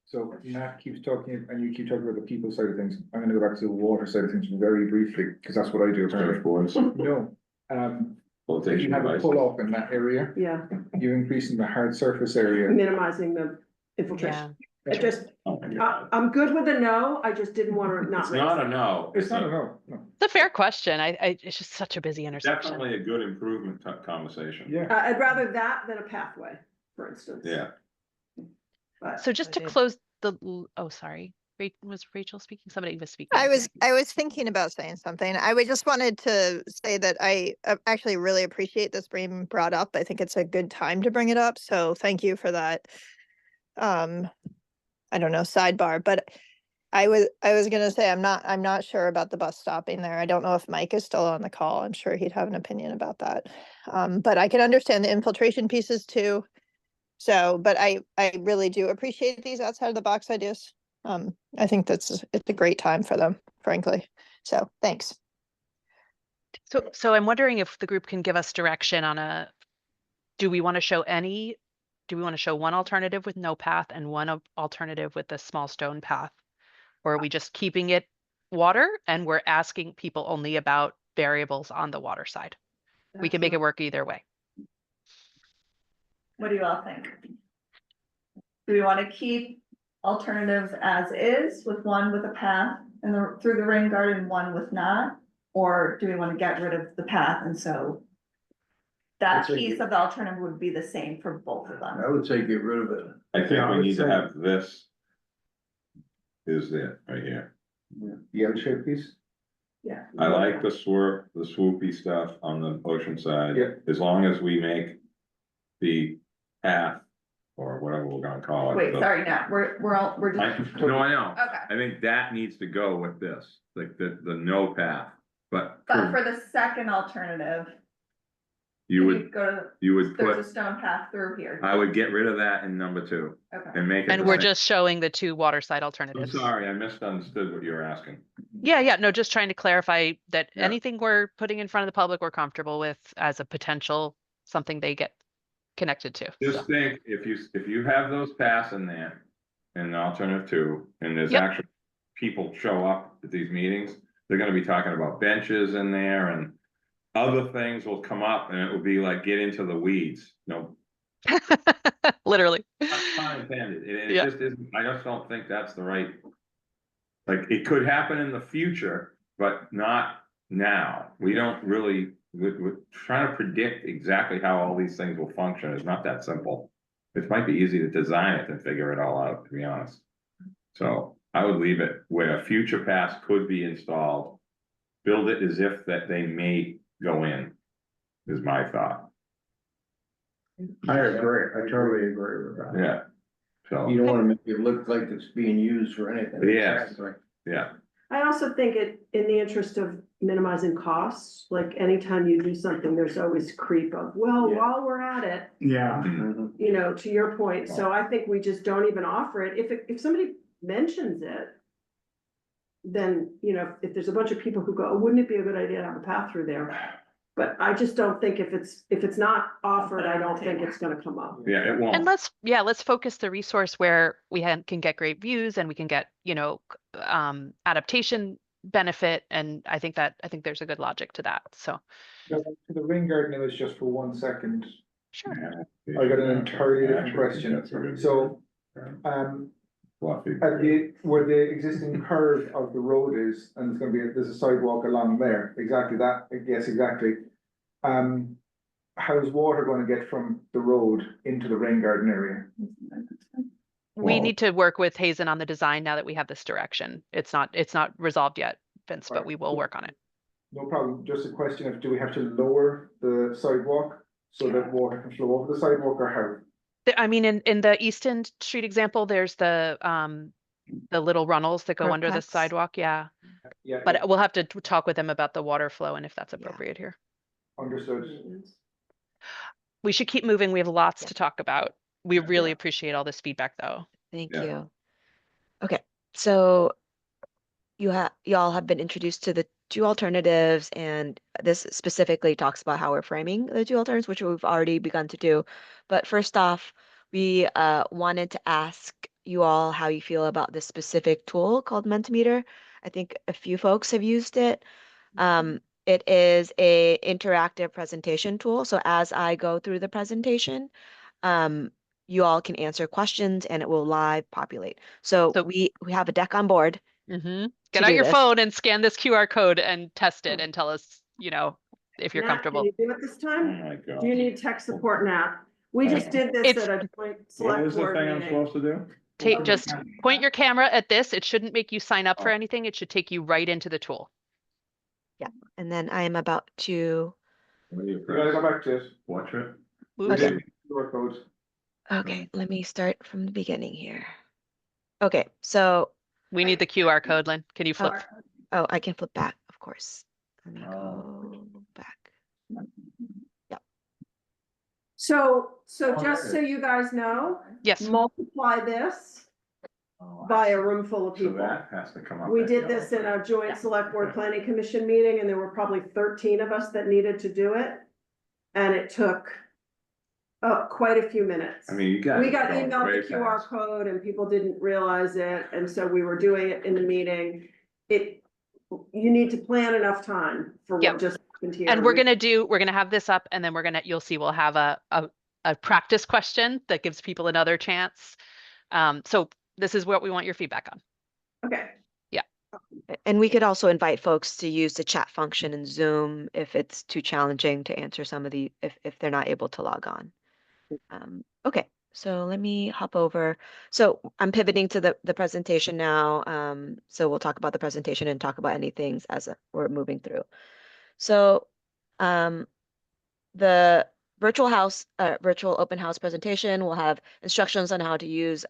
So Matt keeps talking, and you keep talking about the people side of things. I'm gonna go back to the water side of things very briefly, because that's what I do apparently. Surfboards, No, if flotation you have a devices. pull off in that area, yeah, you're increasing the hard surface area. minimizing the infiltration. I just, Oh my God. I'm good with a no, I just didn't want to not It's raise not it. a no. It's not a no, no. It's a fair question. It's just such a busy intersection. Definitely a good improvement conversation. Yeah. I'd rather that than a pathway, for instance. Yeah, But So just to Agreed. close oh, sorry. Was Rachel speaking? Somebody was speaking. I was thinking about saying something. I would just wanted to say that I actually really appreciate this being brought up. I think it's a good time to bring it up. So thank you for that. I don't know, sidebar, but I was gonna say, I'm not sure about the bus stopping there. I don't know if Mike is still on the call. I'm sure he'd have an opinion about that. But I can understand the infiltration pieces too. So, but I really do appreciate these outside of the box ideas. I think it's a great time for them, frankly. So thanks. So I'm wondering if the group can give us direction on do we want to show one alternative with no path and one alternative with a small stone path? Or are we just keeping it water and we're asking people only about variables on the water side? We can make it work either way. What do you all think? Do we want to keep alternatives as is with one with a path and through the rain garden, one with not? Or do we want to get rid of the path and so that piece of the alternative would be the same for both of them? I would say get rid of it. I think Yeah, I we would need to say- have this. Is it right here? The L shaped piece? Yeah. I like the swoopy stuff on the ocean side. Yeah. As long as we make the path or whatever we're gonna call it. Wait, the- sorry, Nat, we're just, No, I know. okay. I think that needs to go with this, like the no path, but But for the second alternative, you can would, go to, you would there's a put, stone path through here. I would get rid of that in number 2 Okay. and make it. And the we're same. just showing the 2 water side I'm alternatives. sorry, I misunderstood what you were asking. Yeah, no, just trying to clarify that Yeah. anything we're putting in front of the public, we're comfortable with as a potential, something they get connected to. Just So, think, if you have those paths in there, in alternative 2, and there's Yep. actually people show up at these meetings, they're gonna be talking about benches in there and other things will come up and it will be like, get into the weeds, no, literally. pun intended, it Yeah. just isn't, I just don't think that's the right. Like, it could happen in the future, but not now, we don't really, we're trying to predict exactly how all these things will function, it's not that simple. It might be easy to design it and figure it all out, to be honest. So I would leave it where future paths could be installed. Build it as if that they may go in, is my thought, I agree, I totally agree with that. yeah. So, You don't wanna make it look like it's being used for anything. Yes. yeah, I also think in the interest of minimizing costs, like anytime you do something, there's always creep of, well, Yeah. while we're at it, Yeah, Mhm. you know, to your point, so I think we just don't even offer it. If somebody mentions it, then, you know, if there's a bunch of people who go, oh, wouldn't it be a good idea to have a path through there? But I just don't think if it's not offered, I don't think it's gonna come up. yeah, it And won't, let's focus the resource where we can get great views and we can get, adaptation benefit. And I think there's a good logic to that. So, To the rain garden, it was just for 1 second. sure. yeah. I got an entirely different Actually, question. that's a good- So, Fluffy. where the existing curve of the road is, and there's a sidewalk along there, exactly that, yes, exactly. how's water gonna get from the road into the rain garden area? We Well- need to work with Hazen on the design now that we have this direction. It's not resolved yet, Vince, but Right. we will work on it. No problem, just a question of, do we have to lower the sidewalk so that water can flow over the sidewalk, or how? I mean, in the Easton Street example, there's the little runnels that go Curb under the cuts. sidewalk, yeah. Yeah, But we'll have to talk with them about the water flow and if that's Yeah. appropriate here. understood. We should keep moving. We have lots Yeah. to talk about. We really Yeah. appreciate all this feedback, though. Thank Yeah. you. Okay, so y'all have been introduced to the two alternatives, and this specifically talks about how we're framing the two alternatives, which we've already begun to do. But first off, we wanted to ask you all how you feel about this specific tool called Mentimeter. I think a few folks have used it. It is a interactive presentation tool. So as I go through the presentation, you all can answer questions and it will live populate. So So- we have a deck on board. Mm-hmm. to Get out do your this. phone and scan this QR code and test it and tell us, if you're Nat, comfortable. Can you do it this Oh time? my God. Do you need tech support, Nat? We just did this It's- at a joint What select was the board thing I'm meeting. supposed to do? Just point your camera at this. It shouldn't make you sign up for anything. It should take you right into the tool. And then I am about to, What do you You gotta go press? back to it. Portrait? Oops. Okay. QR code. okay, let me start from the beginning here. Okay, so, We need the QR code, Lynn. Can you flip? oh, I can flip back, of course. Let me Oh. go back. So Oh, just so there it you guys know, Yes. multiply this Oh, by a room full of So people. that has to come up. We that did yellow this in thing. a joint select board planning commission meeting, and there were probably 13 of us that needed to do it. And it took quite a few minutes. I mean, you guys. We got are going emailed way the QR fast. code and people didn't realize it, and so we were doing it in the meeting. You need to plan enough time for Yep. what just happened here. And we're gonna have this up and then you'll see we'll have a practice question that gives people another chance. So this is what we want your feedback on. Okay, And we could also invite folks to use the chat function in Zoom if it's too challenging to answer some of if they're not able to log on. Okay, so let me hop over. So I'm pivoting to the presentation now. So we'll talk about the presentation and talk about any things as we're moving through. So the virtual open house presentation will have instructions on how to use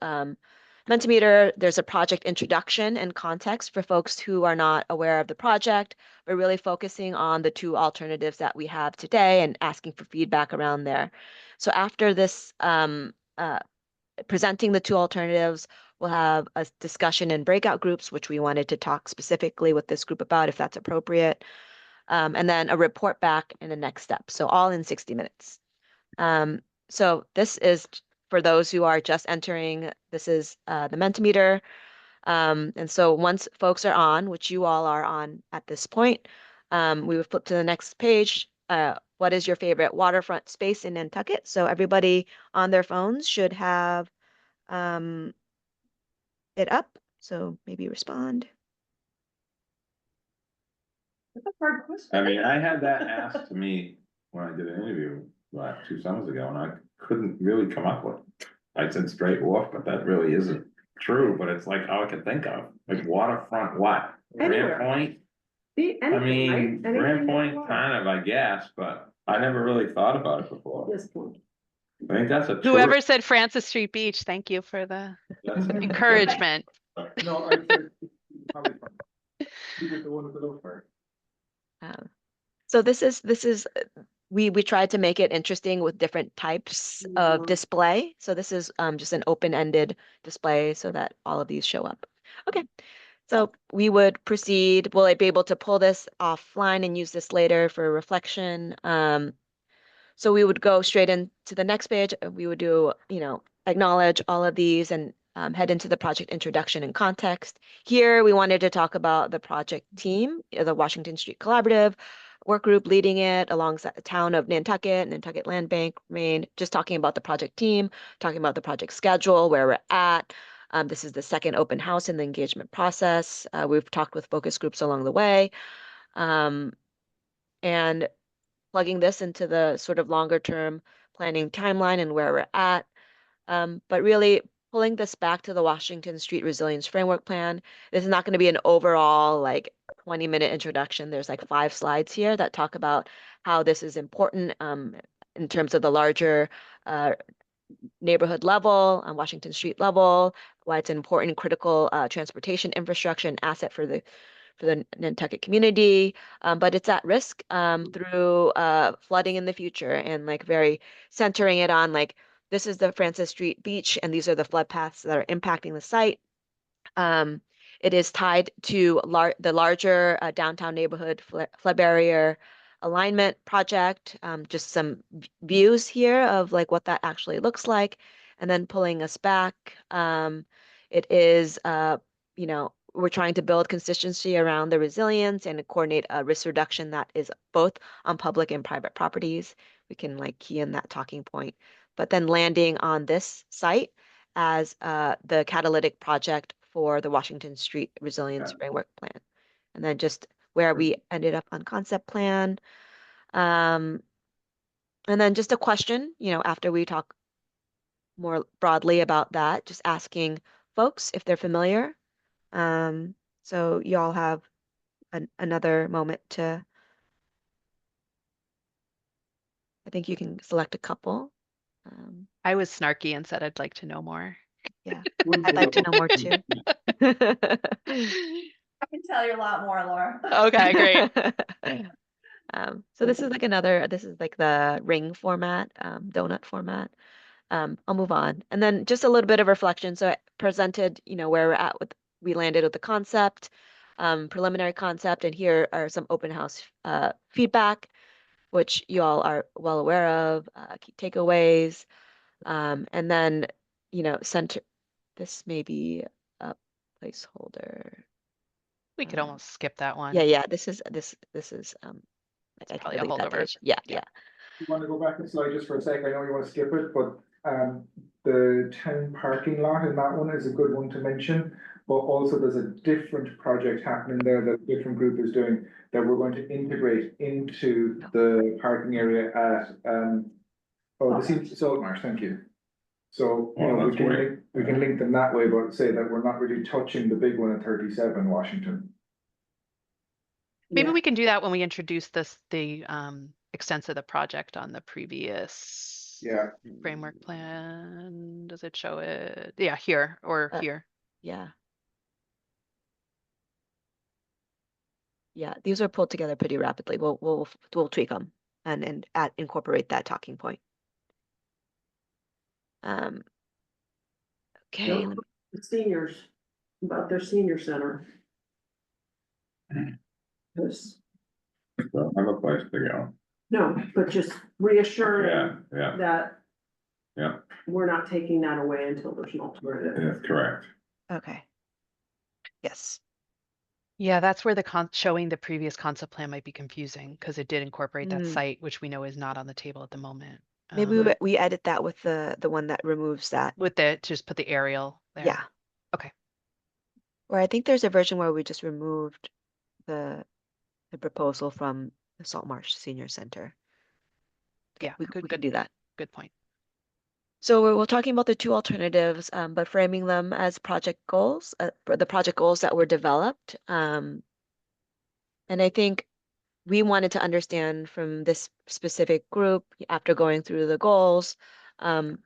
Mentimeter. There's a project introduction and context for folks who are not aware of the project. We're really focusing on the two alternatives that we have today and asking for feedback around there. So after this presenting the two alternatives, we'll have a discussion in breakout groups, which we wanted to talk specifically with this group about if that's appropriate. And then a report back in the next step. So all in 60 minutes. So this is for those who are just entering, this is the Mentimeter. And so once folks are on, which you all are on at this point, we would flip to the next page. What is your favorite waterfront space in Nantucket? So everybody on their phones should have it up. So maybe respond. That's a hard question. I mean, I had that asked to me when I did an interview like 2 summers ago, and I couldn't really come up with. I said straight wharf, but that really isn't true, but it's like all I could think of, like waterfront what? Anywhere. Grand Point? Be I anything, mean, right? Grand Anything you Point want kind of, I guess, but I never really thought about it before. at this point. I think that's a. Whoever said Francis Street Beach, thank you for the That's a- encouragement. No, I said, probably from. You get the one with the low part. So this is we tried to make it interesting with different types of display. So this is just an open-ended display so that all of these show up. Okay, so we would proceed. Will I be able to pull this offline and use this later for reflection? So we would go straight into the next page. We would do, acknowledge all of these and head into the project introduction and context. Here, we wanted to talk about the project team, the Washington Street Collaborative work group leading it alongside the town of Nantucket, Nantucket Land Bank, Maine, just talking about the project team, talking about the project schedule, where we're at. This is the second open house in the engagement process. We've talked with focus groups along the way. And plugging this into the sort of longer term planning timeline and where we're at. But really pulling this back to the Washington Street Resilience Framework Plan. This is not going to be an overall like 20-minute introduction. There's like 5 slides here that talk about how this is important in terms of the larger neighborhood level, on Washington Street level, why it's an important critical transportation infrastructure and asset for the Nantucket community, but it's at risk through flooding in the future, and like very centering it on like this is the Francis Street beach and these are the flood paths that are impacting the site. It is tied to the larger downtown neighborhood flood barrier alignment project. Just some views here of like what that actually looks like, and then pulling us back. It is, you know, we're trying to build consistency around the resilience and coordinate a risk reduction that is both on public and private properties. We can like key in that talking point, but then landing on this site as the catalytic project for the Washington Street Resilience Framework Plan. And then just where we ended up on concept plan. And then just a question, you know, after we talk more broadly about that, just asking folks if they're familiar. So y'all have another moment to, I think you can select a couple. I was snarky and said I'd like to know more. Yeah, I'd like to know more too. I can tell you a lot more, Laura. Okay, great. So this is like another, this is like the ring format, donut format. I'll move on. And then just a little bit of reflection. So I presented, you know, where we're at with, we landed with the concept, preliminary concept, and here are some open house feedback, which you all are well aware of, key takeaways. And then, you know, center, this may be a placeholder. We could almost skip that one. Yeah, this is I can probably a delete that holdover. page. Yeah. You want to go back a slide just for a sec? I know you want to skip it, but the town parking lot in that one is a good one to mention. But also there's a different project happening there that a different group is doing that we're going to integrate into the parking area at the Salt Marsh, thank you. So, you know, we can link them that way, but say that we're not really touching the big one at 37 Washington. Maybe Yeah. we can do that when we introduce the extent of the project on the previous framework plan. Does it show it? Yeah, here or here. Yeah. Yeah, these are pulled together pretty rapidly. We'll tweak them and incorporate that talking point. Okay. The seniors, about their senior center. Because, Don't have a place to go. no, but just reassuring Yeah. that Yeah, we're not taking that away until there's an alternative. that's correct. Okay. Yes. Yeah, that's where the showing the previous concept plan might be confusing because it did incorporate that site, which we know is not on the table at the moment. Maybe we edit that with the one that removes that. With the just put the aerial there. Yeah. Okay. Or I think there's a version where we just removed the proposal from the Salt Marsh Senior Center. Yeah, we could do that. Good point. So we're talking about the 2 alternatives, but framing them as project goals, the project goals that were developed. And I think we wanted to understand from this specific group, after going through the goals,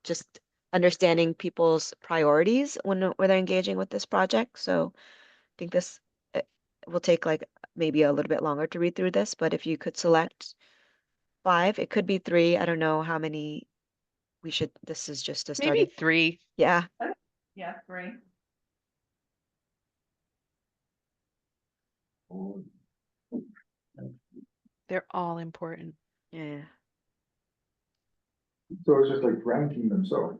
just understanding people's priorities when they're engaging with this project. So I think this will take like maybe a little bit longer to read through this, but if you could select 5, it could be 3. I don't know how many we should, this is just a starting. Maybe 3. Yeah. Yeah, 3. They're all important. Yeah. So it's just like ranking them, so.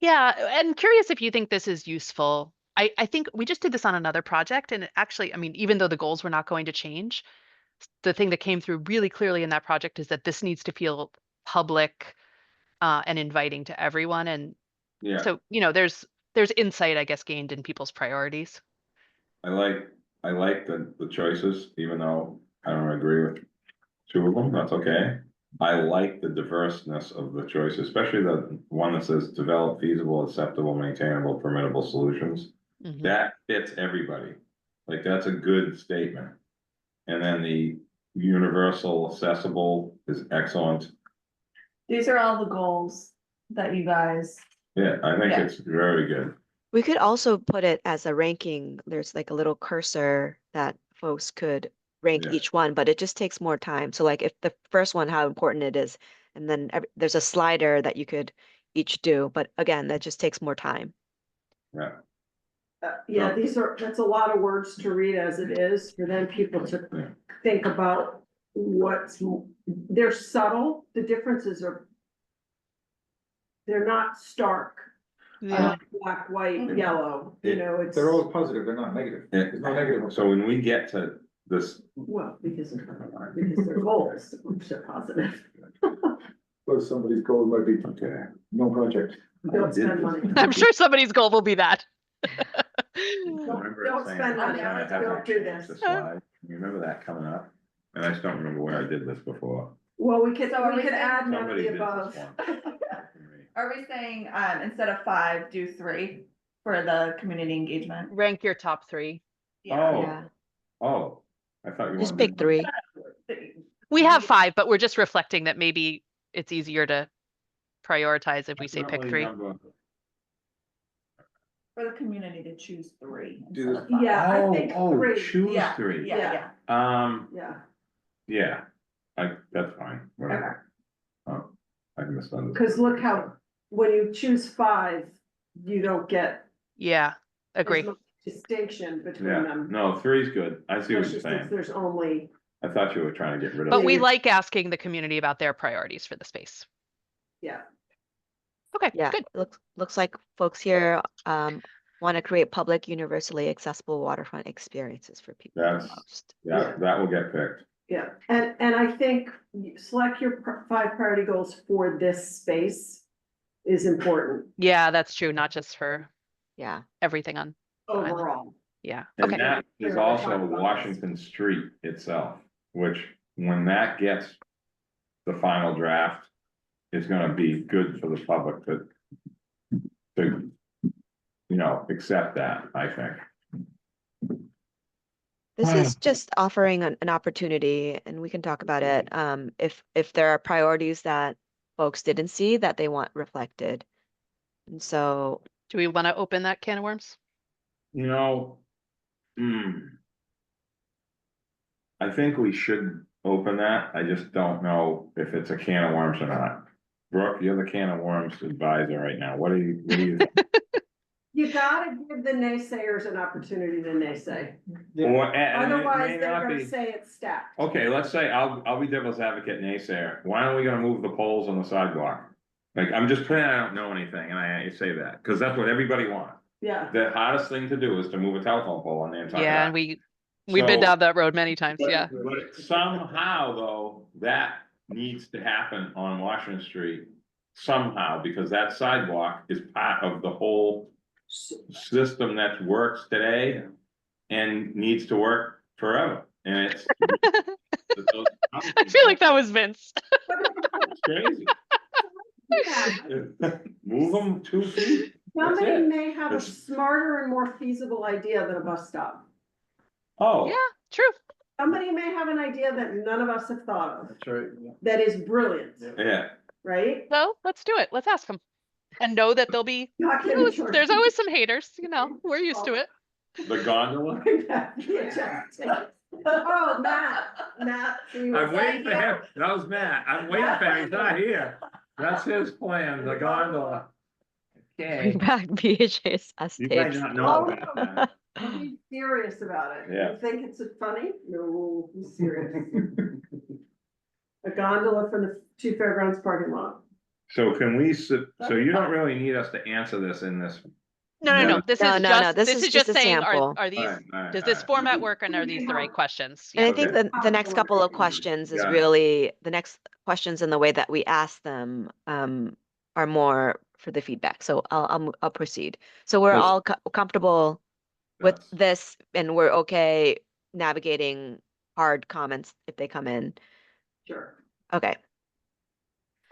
Yeah, and curious if you think this is useful. I think we just did this on another project, and actually, I mean, even though the goals were not going to change, the thing that came through really clearly in that project is that this needs to feel public and inviting to everyone. And so, you know, there's insight, I guess, gained in people's priorities. I like the choices, even though I don't agree with two of them, that's okay. I like the diverseness of the choice, especially the one that says develop feasible, acceptable, maintainable, permittable solutions. Mhm. That fits everybody. Like, that's a good statement. And then the universal accessible is excellent. These are all the goals that you guys, Yeah, I think Yeah. it's very good. We could also put it as a ranking. There's like a little cursor that folks could rank Yeah. each one, but it just takes more time. So like if the first one, how important it is, and then there's a slider that you could each do, but again, that just takes more time. Yeah. Yeah, that's a lot of words to read as it is, for then people to Yeah. think about they're subtle, the differences are. They're not stark, Yeah. black, white, Mhm. yellow, you know, it's. They're all positive, they're not negative. There's no negative. So when we get to this, Well, because they're goals, which are positive. Well, somebody's goal might be, okay. no project. Don't spend money. I'm sure somebody's goal will be that. Remember Don't saying, spend I'm money. gonna have Don't to do change the this. slide. You remember that coming up? And I just don't remember where I did this before. Well, we could, So are we we could saying add none of Somebody the did above. this one. are we saying, instead of 5, do 3 for the community engagement? Rank your top 3. Oh. Yeah, Oh, I thought you just wanted pick to. 3. We have 5, but we're just reflecting that maybe it's easier to prioritize if we say pick 3. For the community to choose 3. Do instead this- of 5. Yeah, I think three. Choose Yeah, 3. Yeah, yeah. Yeah, Yeah, that's fine, whatever. Oh, I misunderstood. because look how, when you choose 5, you don't get. Yeah, agree. as much distinction between Yeah, them. no, 3's good. I see what you're Especially since saying. there's only, I thought you were trying to get rid of. But we Yeah. like asking the community about their priorities for the space. yeah. Okay, Yeah, good. looks like folks here want to create public, universally accessible waterfront experiences for people the That's- most. Yeah, that will get picked. Yeah, and I think select your 5 priority goals for this space is important Yeah, that's true, not just for Yeah, everything on, Island. overall. yeah, And okay. that is We're also talking about this. Washington Street itself, which when that gets the final draft, is gonna be good for the public to, accept that, I think. this is just offering an opportunity, and we can talk about it. If there are priorities that folks didn't see that they want reflected. And so, Do we want to open that can of worms? I think we should open that. I just don't know if it's a can of worms or not. Brooke, you're the can of worms advisor right now. What do you think? You gotta give the naysayers an opportunity to naysay. And it Otherwise, may they're not gonna be. say it's stacked. Okay, let's say I'll be devil's advocate naysayer. Why aren't we gonna move the poles on the sidewalk? Like, I'm just saying I don't know anything, and I say that, because that's what everybody wants. Yeah, The hardest thing to do is to move a telephone pole on the entire. Yeah, and we've been So- down that road many times, But- yeah. But somehow, though, that needs to happen on Washington Street somehow, because that sidewalk is part of the whole system that works today and needs to work forever, and it's. I feel like that was Vince. It's crazy. yeah. Move them 2 feet. That's Somebody it. may have a It's- smarter and more feasible idea than a bus stop. Oh. Yeah, true. Somebody may have an idea that none of us have thought of, That's right. that is brilliant, Yeah, right? So let's do it. Let's ask them. And know that there'll be, Not getting short. there's always some haters, we're used to it. the gondola. Oh, Matt. I'm waiting for him. That was Matt. I'm waiting for him. He's not here. That's his plan, the gondola. bring Okay. back BH's You might tapes. not know about that. Be serious about it. Yeah. You think it's funny? No, be serious. A gondola from the 2 fairgrounds parking lot. So can we, so you don't really need us to answer this in this. No. This No, is no, just, this this is is just just a saying, sample. are these, Alright, does this format work and are these the right questions? And I Yeah. think Okay. the next couple of questions is Got it. really, the next questions and the way that we ask them are more for the feedback. So I'll proceed. So we're Yes. all comfortable with That's- this, and we're okay navigating hard comments if they come in. Sure. Okay,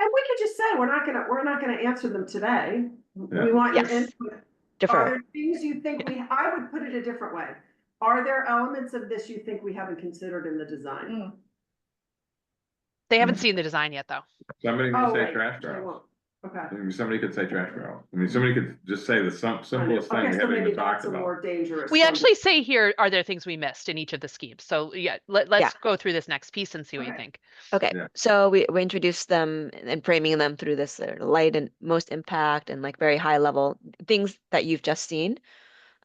And we could just say, we're not gonna answer them today. We Yeah. want your Yes. input. Are defer. there things you think I would put it a different way. Are there elements of this you think we haven't considered in the design? They haven't seen the design yet, though. Somebody can Oh, say right. trash They barrel. won't. Okay. I mean, somebody could say trash barrel. I mean, somebody could just say the simplest thing Okay, we so haven't maybe even talked that's a about. more dangerous. We one. actually say here, are there things we missed in each of the schemes? So yeah, let's go through this next piece and see what you Okay. think. Okay, Yeah. so we introduced them and framing them through this light and most impact and like very high level things that you've just seen,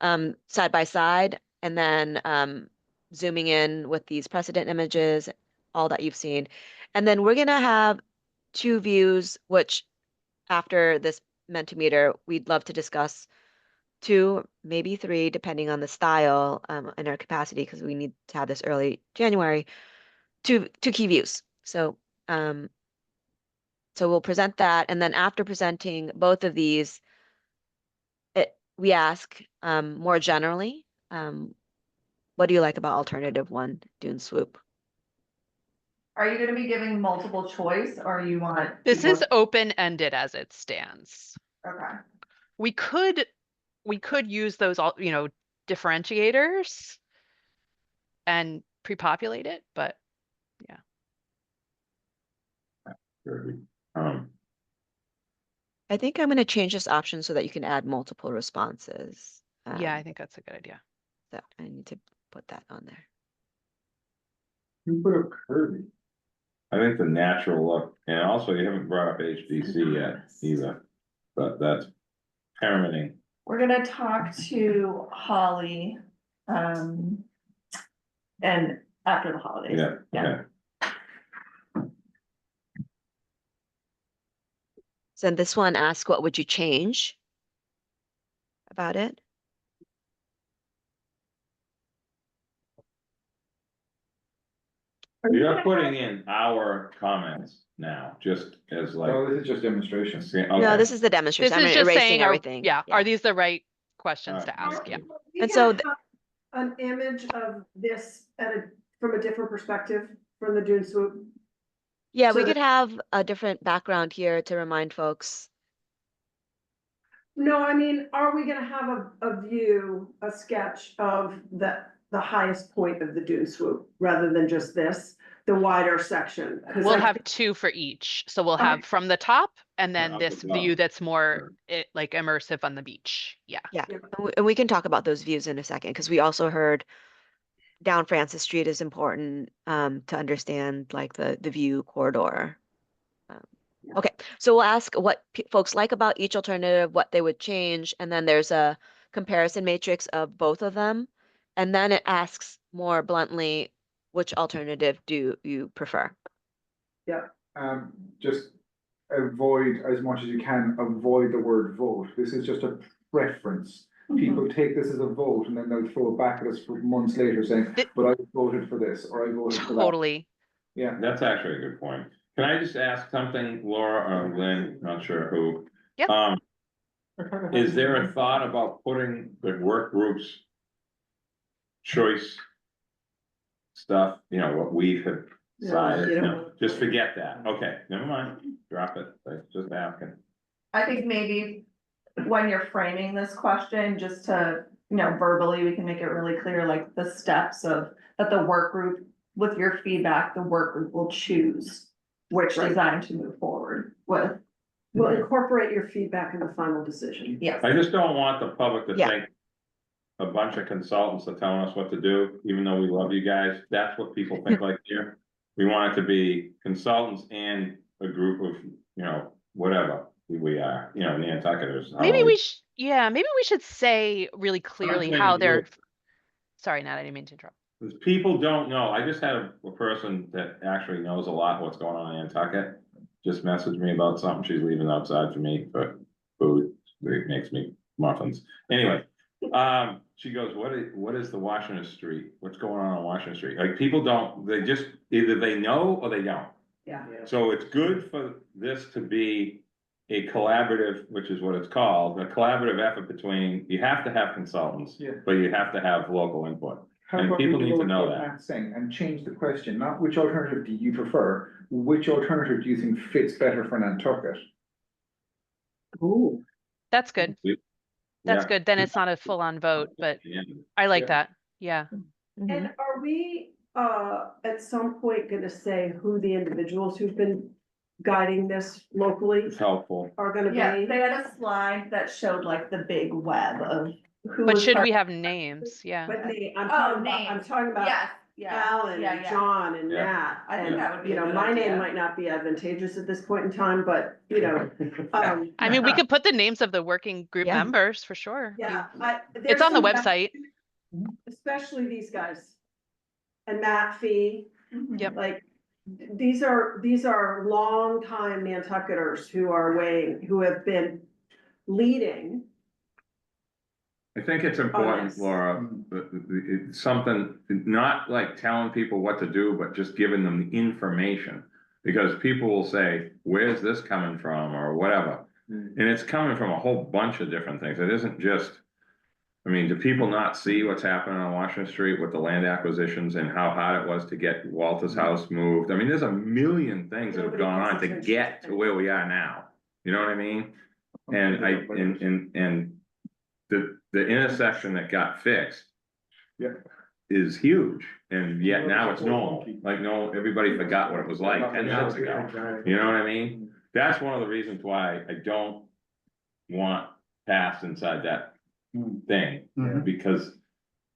side by side, and then zooming in with these precedent images, all that you've seen. And then we're gonna have two views, which after this Mentimeter, we'd love to discuss two, maybe three, depending on the style and our capacity, because we need to have this early January. Two key views. Um, so we'll present that, and then after presenting both of these, we ask more generally, what do you like about alternative one, Dune Swoop? Are you gonna be giving multiple choice or you want? This people- is open-ended as it stands. Okay. We could use those all, differentiators and pre-populate it, but Um, I think I'm going to change this option so that you can add multiple responses. yeah, I think that's a good idea. So I need to put that on there. You put a curvy. I think the natural look, and also you haven't brought up HDC yet either, but that's parenting. We're gonna talk to Holly, and after the holidays. Yeah, okay. So this one asks, what would you change about it? You're putting in our comments now, just as like. No, this is just demonstration. No, this is the demonstration. This I'm is just erasing saying, everything. are these the right questions to ask? Yeah. And so An image of this from a different perspective from the Dune Swoop. yeah, So we that- could have a different background here to remind folks. No, I mean, are we gonna have a view, a sketch of the highest point of the Dune Swoop, rather than just this, the wider section? 'Cause We'll I have think- two for each. So we'll Okay. have from the top and then up this above. view that's more like immersive on the beach. Yeah. Yeah, Yeah. and we can talk about those views in a second, because we also heard down Francis Street is important to understand like the view corridor. Okay, so we'll ask what folks like about each alternative, what they would change, and then there's a comparison matrix of both of them. And then it asks more bluntly, which alternative do you prefer? Just avoid as much as you can, avoid the word vote. This is just a preference. People take this as a vote and then they'll throw it back at us for months later saying, but I voted for this or I voted for that. Totally. Yeah. That's actually a good point. Can I just ask something, Laura or Lynn, not sure who? Yep. Is there a thought about putting the work groups choice stuff, what we have decided, you no, don't- just forget that. Okay, never mind, drop it. That's just asking. I think maybe when you're framing this question, just to, verbally, we can make it really clear, like the steps that the work group, with your feedback, the work group will choose which Right. design to move forward with. We'll incorporate your feedback in the final decision. Yes. I just don't want the public to Yeah. think a bunch of consultants are telling us what to do, even though we love you guys. That's what people think like here. We want it to be consultants and a group of, whatever we are, Nantucketers. Maybe we should say really clearly saying how do they're, it. sorry, Nat, I didn't mean to interrupt. Because people don't know. I just had a person that actually knows a lot what's going on in Nantucket. Just messaged me about something. She's leaving outside for me for food. It makes me muffins. Anyway, she goes, what is the Washington Street? What's going on Washington Street? Like people don't, they just, either they know or they don't. Yeah. So it's good for this to be a collaborative, which is what it's called, a collaborative effort between, you have to have consultants, Yeah. but you have to have local input. How And about people we need to go know with that. Matt's saying and change the question, not which alternative do you prefer, which alternative do you think fits better for Nantucket? Ooh, That's good. That's Yeah. good. Then it's not a full-on vote, but Yeah. I like Yeah. that. Yeah. Mhm. and are we, at some point gonna say who the individuals who've been guiding this locally It's helpful. are gonna be? Yeah, they had a slide that showed like the big web of who But was should part- we have names? Yeah. But I'm Oh, talking about, names. Yes, yeah, Alan yeah, and yeah. John and Yeah. Nat. I think And, that would be you a know, good my name idea. might not be advantageous at this point in time, but, you know, I mean, we could put the names of the working group Yeah. members for sure. yeah. It's on the website. Especially these guys. And Matt Fee, Mhm. Yep. like, these are longtime Nantucketers who have been leading. I think it's important, yes. Laura, it's something, not like telling people what to do, but just giving them the information. Because people will say, where's this coming from, or whatever. And it's coming from a whole bunch of different things. It isn't just, I mean, do people not see what's happening on Washington Street with the land acquisitions and how hard it was to get Walter's house moved? I mean, there's a million things that have Nobody gone pays on to attention. get to where we are now. You know what I mean? And and the intersection that got fixed. Yeah. Is huge, and yet now it's normal, like, no, everybody forgot what it was like 10 minutes ago, you know what I mean? That's one of the reasons why I don't want paths inside that thing, Mhm. because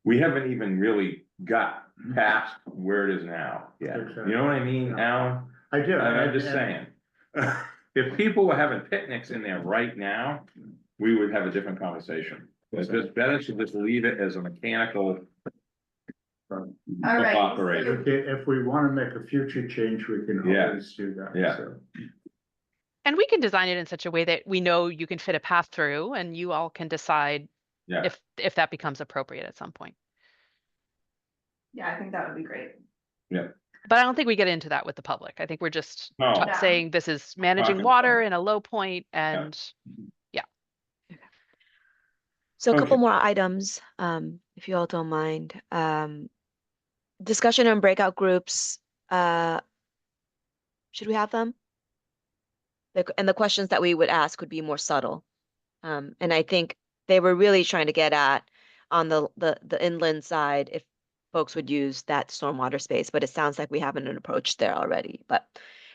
we haven't even really got past where it is now yet, you know what I mean, Alan? I do. I'm just saying, if people were having picnics in there right now, we would have a different conversation. It's just better to just leave it as a mechanical. All right. Operator. If we wanna make a future change, we can Yeah. always do that, Yeah. so. And we can design it in such a way that we know you can fit a path through and you all can decide Yeah, if that becomes appropriate at some point. Yeah, I think that would be great. But I don't think we get into that with the public. I think we're just No. No. saying this is managing Talking water about it. in a low point and So a couple Okay. more items, if you all don't mind. Discussion on breakout groups, should we have them? And the questions that we would ask would be more subtle. And I think they were really trying to get at on the inland side, if folks would use that stormwater space, but it sounds like we have an approach there already. But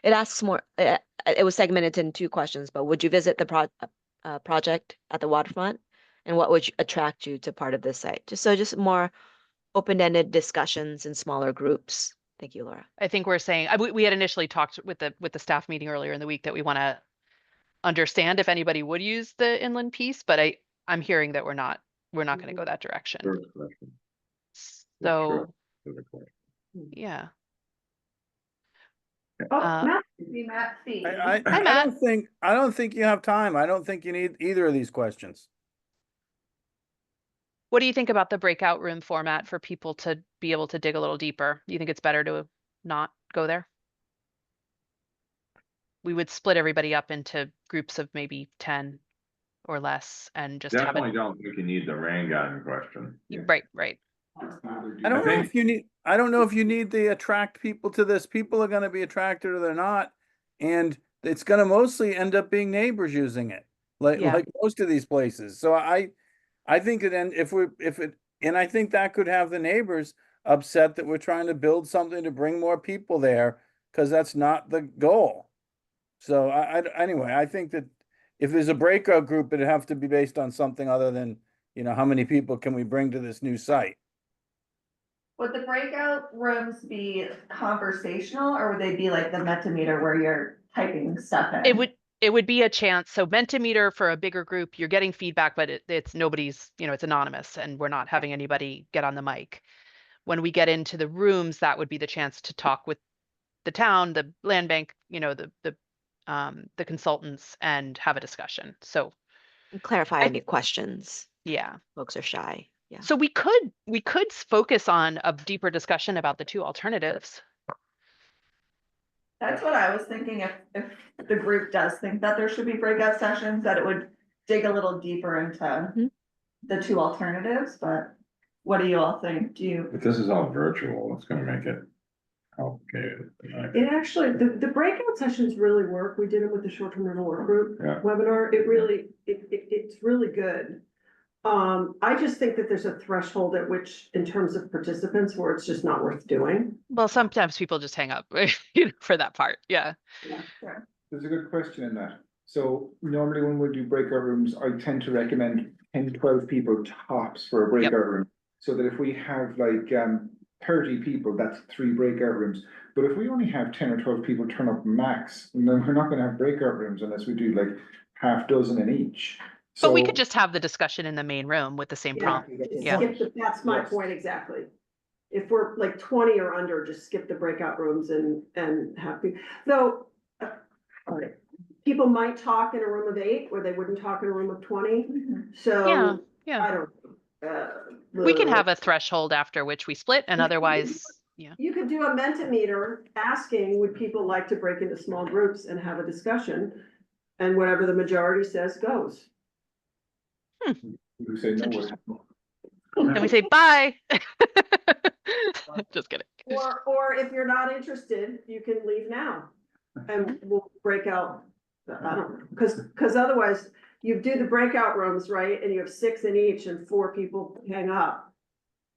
it asks more, it was segmented in two questions, but would you visit the project at the waterfront? And what would attract you to part of this site? Just more open-ended discussions in smaller groups. Thank you, Laura. I think we're saying, we had initially talked with the staff meeting earlier in the week that we want to understand if anybody would use the inland piece, but I'm hearing that we're not going to go that direction. First question. So, Sure. Good question. yeah. Oh, Uh, Matt, see Matt Fee. Hi, I Matt. don't think you have time. I don't think you need either of these questions. What do you think about the breakout room format for people to be able to dig a little deeper? Do you think it's better to not go there? We would split everybody up into groups of maybe 10 or less and just have Definitely it. don't think you need the rain garden question. Right, right. I don't know think- if you need, I don't know if you need to attract people to this. People are gonna be attracted or they're not. And it's gonna mostly end up being neighbors using it, Yeah. like most of these places. So I think that, and and I think that could have the neighbors upset that we're trying to build something to bring more people there, because that's not the goal. So anyway, I think that if there's a breakout group, it'd have to be based on something other than, how many people can we bring to this new site? Would the breakout rooms be conversational or would they be like the Mentimeter where you're typing stuff in? It would be a chance. So Mentimeter for a bigger group, you're getting feedback, but it's nobody's, it's anonymous and we're not having anybody get on the mic. When we get into the rooms, that would be the chance to talk with the town, the land bank, the consultants and have a discussion. So And clarify any questions. yeah. Folks are shy. Yeah. So we could focus on a deeper discussion about the two alternatives. That's what I was thinking, if the group does think that there should be breakout sessions, that it would dig a little deeper into Mhm. the two alternatives, but What do you all think? Do you? If this is all virtual, it's gonna make it complicated. It actually, the breakout sessions really work. We did it with the short-term rental work group Yeah. webinar. It really, it's really good. I just think that there's a threshold at which, in terms of participants, where it's just not worth doing. Well, sometimes people just hang up, you know, for that part. Yeah. There's a good question in that. So normally when we do breakout rooms, I tend to recommend 10 to 12 people tops for a breakout room. So that if we have like 30 people, that's 3 breakout rooms. But if we only have 10 or 12 people turn up max, then we're not gonna have breakout rooms unless we do like half dozen in each. But we So- could just have the discussion in the main room with the same prompt. Yeah. That's my point exactly. If we're like 20 or under, just skip the breakout rooms and have people, though. All right, people might talk in a room of 8 where they wouldn't talk in a room of 20, so. Yeah, yeah. I don't. We can have a threshold after which we split and otherwise, yeah. You could do a Mentimeter asking, would people like to break into small groups and have a discussion? And whatever the majority says goes. We say no. Interesting. Then we say bye. Just kidding. Or if you're not interested, you can leave now. And we'll break out, I don't know, because otherwise you do the breakout rooms, right? And you have 6 in each and 4 people hang up.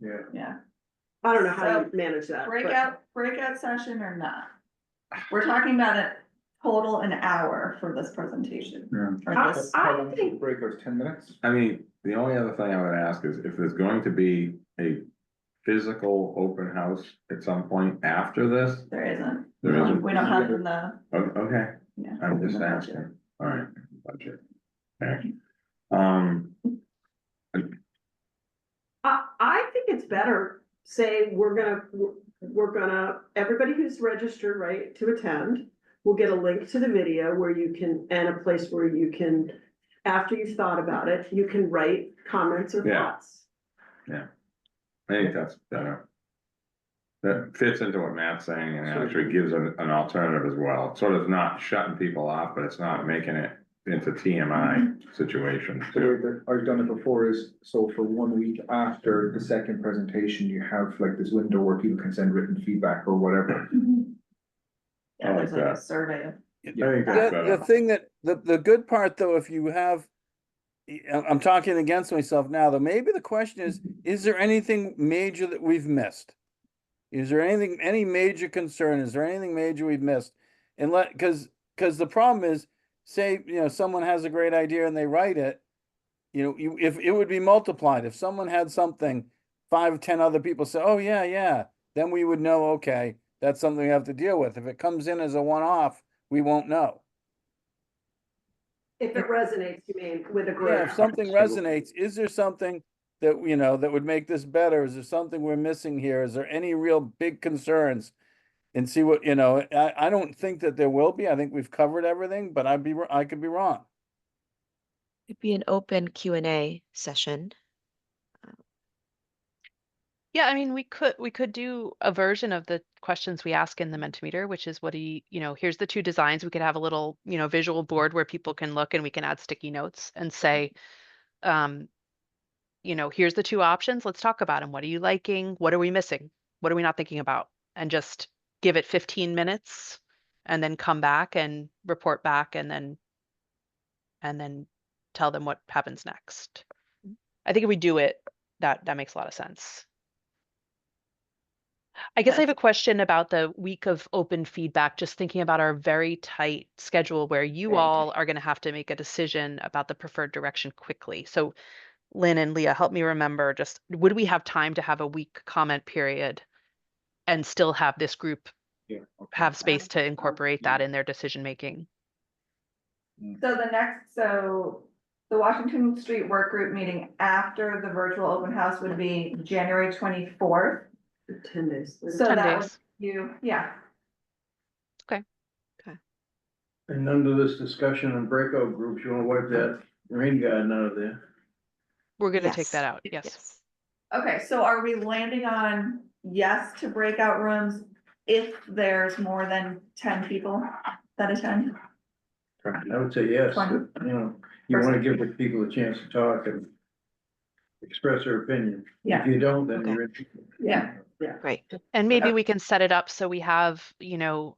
Yeah. Yeah. I don't know how So, you manage that. but- Breakout session or not? We're talking about a total an hour for this presentation. Yeah. Or this. How long is the breakout? 10 minutes? I mean, the only other thing I would ask is if there's going to be a physical open house at some point after this, There isn't. there isn't. We don't have in the, Okay, yeah. I'm just Budget. asking. All right, budget. Okay. I think it's better, say, we're gonna, everybody who's registered, right, to attend, will get a link to the video where you can, and a place where you can, after you've thought about it, you can write comments or Yeah. thoughts. I think that's better. That fits into what Matt's saying and actually gives an alternative as well. Sort of not shutting people off, but it's not making it into TMI situations. So the way that I've done it before is, so for 1 week after the second presentation, you have like this window where people can send written feedback or whatever. Yeah, I there's like like a that. survey. I think that's The better. thing that, the good part though, if you have, I'm talking against myself now, though, maybe the question is there anything major that we've missed? Is there anything, any major concern? Is there anything major we've missed? And because the problem is, say, you know, someone has a great idea and they write it, you know, if it would be multiplied, if someone had something, 5 or 10 other people say, oh, yeah, then we would know, okay, that's something we have to deal with. If it comes in as a one-off, we won't know. If it resonates, you mean, with a Yeah, group. if something resonates, is there something that, you know, that would make this better? Is there something we're missing here? Is there any real big concerns? And see what, you know, I don't think that there will be. I think we've covered everything, but I could be wrong. It'd be an open Q&A session. Yeah, I mean, we could do a version of the questions we ask in the Mentimeter, which is you know, here's the 2 designs. We could have a little, you know, visual board where people can look and we can add sticky notes and say, you know, here's the 2 options. Let's talk about them. What are you liking? What are we missing? What are we not thinking about? And just give it 15 minutes and then come back and report back and then tell them what happens next. I think if we do it, that makes a lot of sense. I guess I have a question about the week of open feedback, just thinking about our very tight schedule where you all are going to have to make a decision about the preferred direction quickly. So Lynn and Leah, help me remember, just would we have time to have a week comment period and still have this group have space to incorporate that in their decision making? So the Washington Street Work Group meeting after the virtual open house would be January 24th. 10 days. So 10 that days. would yeah. And under this discussion on breakout groups, you wanna wipe that rain garden out of there. We're going to take Yes. that out. Yes. Okay, so are we landing on yes to breakout rooms if there's more than 10 people that attend? I would say yes, but, you know, you wanna give the people a chance to talk and. express their opinion. Yeah. If you don't, then Okay. you're in. Yeah. Great. And maybe we can set it up so we have, you know,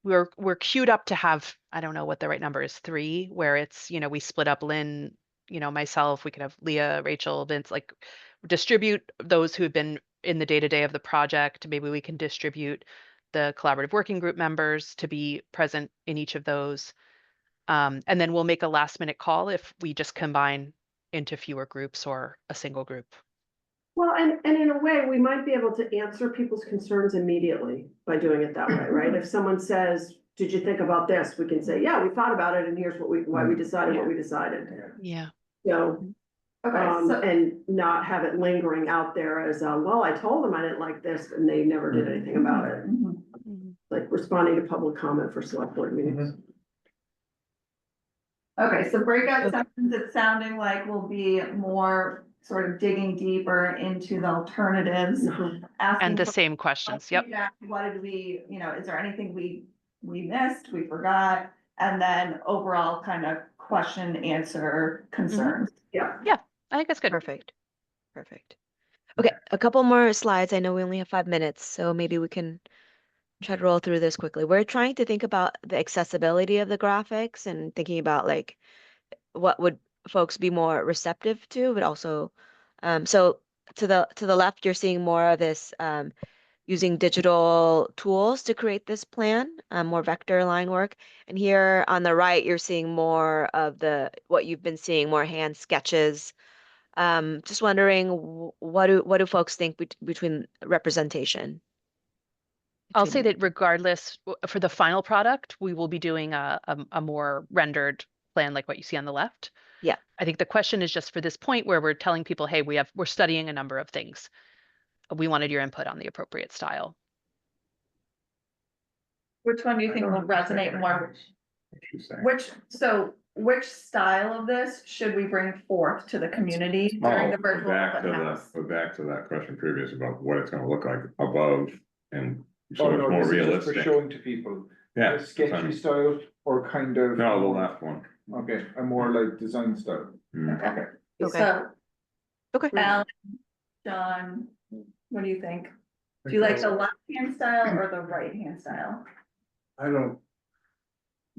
we're queued up to have, I don't know what the right number is, 3, where it's, you know, we split up Lynn, you know, myself, we could have Leah, Rachel, Vince, like distribute those who have been in the day-to-day of the project. Maybe we can distribute the collaborative working group members to be present in each of those. And then we'll make a last minute call if we just combine into fewer groups or a single group. Well, and in a way, we might be able to answer people's concerns immediately by doing it that way, right? If someone says, did you think about this? We can say, yeah, we thought about it and here's why we decided what we decided. Yeah. So, Okay, so, and not have it lingering out there as, well, I told them I didn't like this and they never did anything about it. Mhm. Like responding to public comment for select board meetings. Okay, so breakout sessions, it's sounding like will be more sort of digging deeper into the alternatives. asking And the for same questions. Yep. feedback. What did we, is there anything we missed, we forgot? And then overall kind of question, answer concerns. Yeah. I think that's good. Perfect. Perfect. Okay, a couple more slides. I know we only have 5 minutes, so maybe we can try to roll through this quickly. We're trying to think about the accessibility of the graphics and thinking about like what would folks be more receptive to, but also, so to the left, you're seeing more of this using digital tools to create this plan, more vector line work. And here on the right, you're seeing more of what you've been seeing, more hand sketches. Just wondering, what do folks think between representation? I'll between say the- that regardless, for the final product, we will be doing a more rendered plan like what you see on the left. Yeah. I think the question is just for this point where we're telling people, hey, we're studying a number of things. We wanted your input on the appropriate style. Which one do you think will resonate more? Which style of this should we bring forth to the community during the virtual open house? We're back to that question previous about what it's gonna look like above and so Oh, it's no, more this is just for realistic. showing to people. Yeah. A that's what I sketchy mean. style or kind of. No, the left one. Okay, a more like design style. Mm. Okay, Okay. so Okay. Alan, John, what do you think? Do you like the left-hand style or the right-hand style? I don't,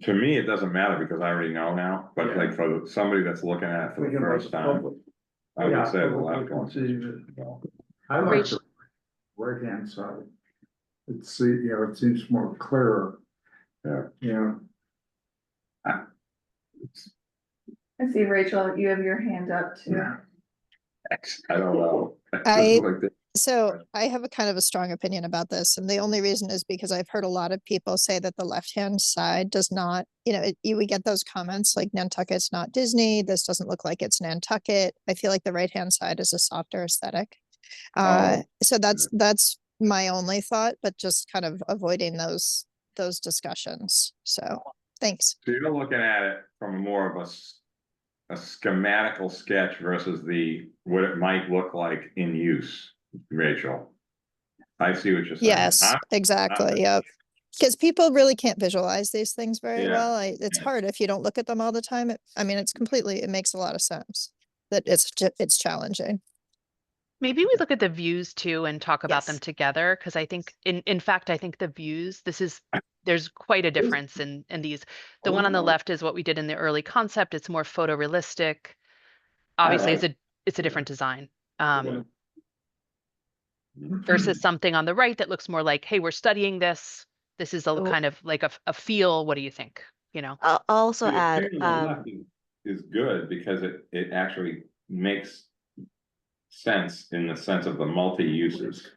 To me, it doesn't matter because I already know now, but Yeah. like for somebody that's looking at it for the thinking about first the time, public. I would Yeah, say the public left one. decision. I like Rach- the right-hand side. It's, it seems more clearer. Yeah. I see Rachel, you have your hand up too. I don't know. I- Like that. So I have a kind of a strong opinion about this, and the only reason is because I've heard a lot of people say that the left-hand side does not, we get those comments like Nantucket's not Disney, this doesn't look like it's Nantucket. I feel like the right-hand side is a softer aesthetic. So that's my only thought, but just kind of avoiding those discussions. So thanks. So you're looking at it from more of a schematical sketch versus what it might look like in use, Rachel. I see what you're saying. Yes, exactly. Yep. Because people really can't visualize these things very Yeah, well. It's yeah. hard if you don't look at them all the time. It makes a lot of sense that it's challenging. Maybe we look at the views too and talk about them Yes. together, because I think in fact, I think the views, there's quite a difference in these. The one on the left is what we did in the early concept. It's more photorealistic. Obviously, it's a different design. Versus something on the right that looks more like, hey, we're studying this. This is a kind of like a feel. What do you think? I'll also The add, thing on the left is good because it actually makes sense in the sense of the multi-uses.